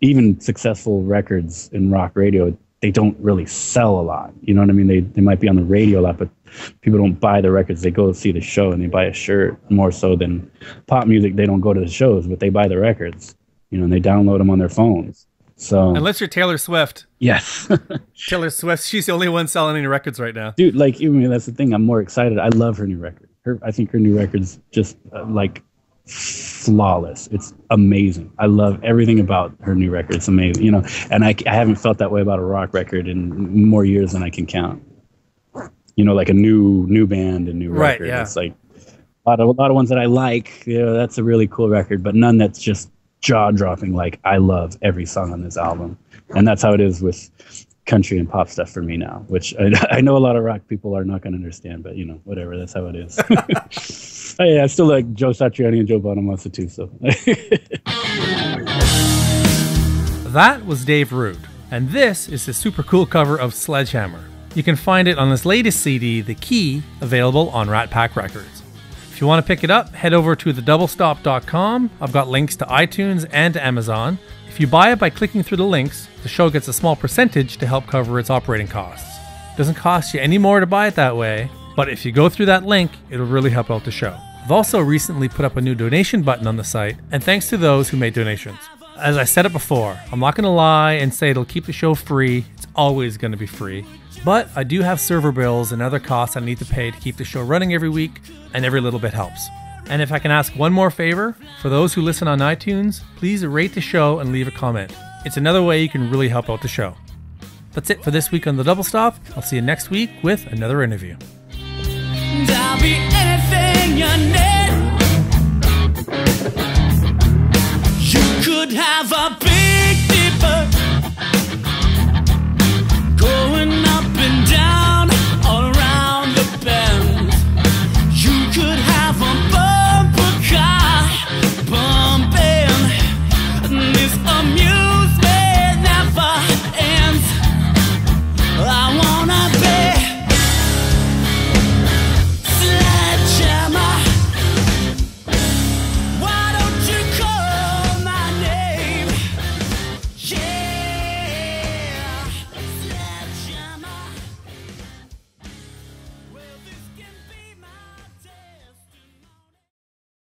even successful records in rock radio, they don't really sell a lot. You know what I mean? They might be on the radio a lot, but people don't buy the records. They go see the show and they buy a shirt, more so than pop music. They don't go to the shows, but they buy the records, you know, and they download them on their phones. So unless you're Taylor Swift. Yes. Taylor Swift, she's the only one selling any records right now. Dude, like, even that's the thing. I'm more excited. I love her new record. I think her new record's just like flawless. It's amazing. I love everything about her new record. It's amazing, you know. And I haven't felt that way about a rock record in more years than I can count. You know, like a new band, a new record. Right, yeah. It's like a lot of ones that I like. You know, that's a really cool record, but none that's just jaw-dropping. Like, I love every song on this album. And that's how it is with country and pop stuff for me now, which I know a lot of rock people are not going to understand, but, you know, whatever, that's how it is. Oh, yeah, I still like Joe Satriani and Joe Bonamassa too, so. That was Dave Root, and this is his super cool cover of Sledgehammer. You can find it on his latest CD, The Key, available on Rat Pack Records. If you want to pick it up, head over to thedoublestop.com. I've got links to iTunes and to Amazon. If you buy it by clicking through the links, the show gets a small percentage to help cover its operating costs. It doesn't cost you any more to buy it that way, but if you go through that link, it'll really help out the show. I've also recently put up a new donation button on the site, and thanks to those who made donations. As I said it before, I'm not going to lie and say it'll keep the show free. It's always going to be free. But I do have server bills and other costs I need to pay to keep the show running every week, and every little bit helps. And if I can ask one more favor, for those who listen on iTunes, please rate the show and leave a comment. It's another way you can really help out the show. That's it for this week on The Double Stop. I'll see you next week with another interview.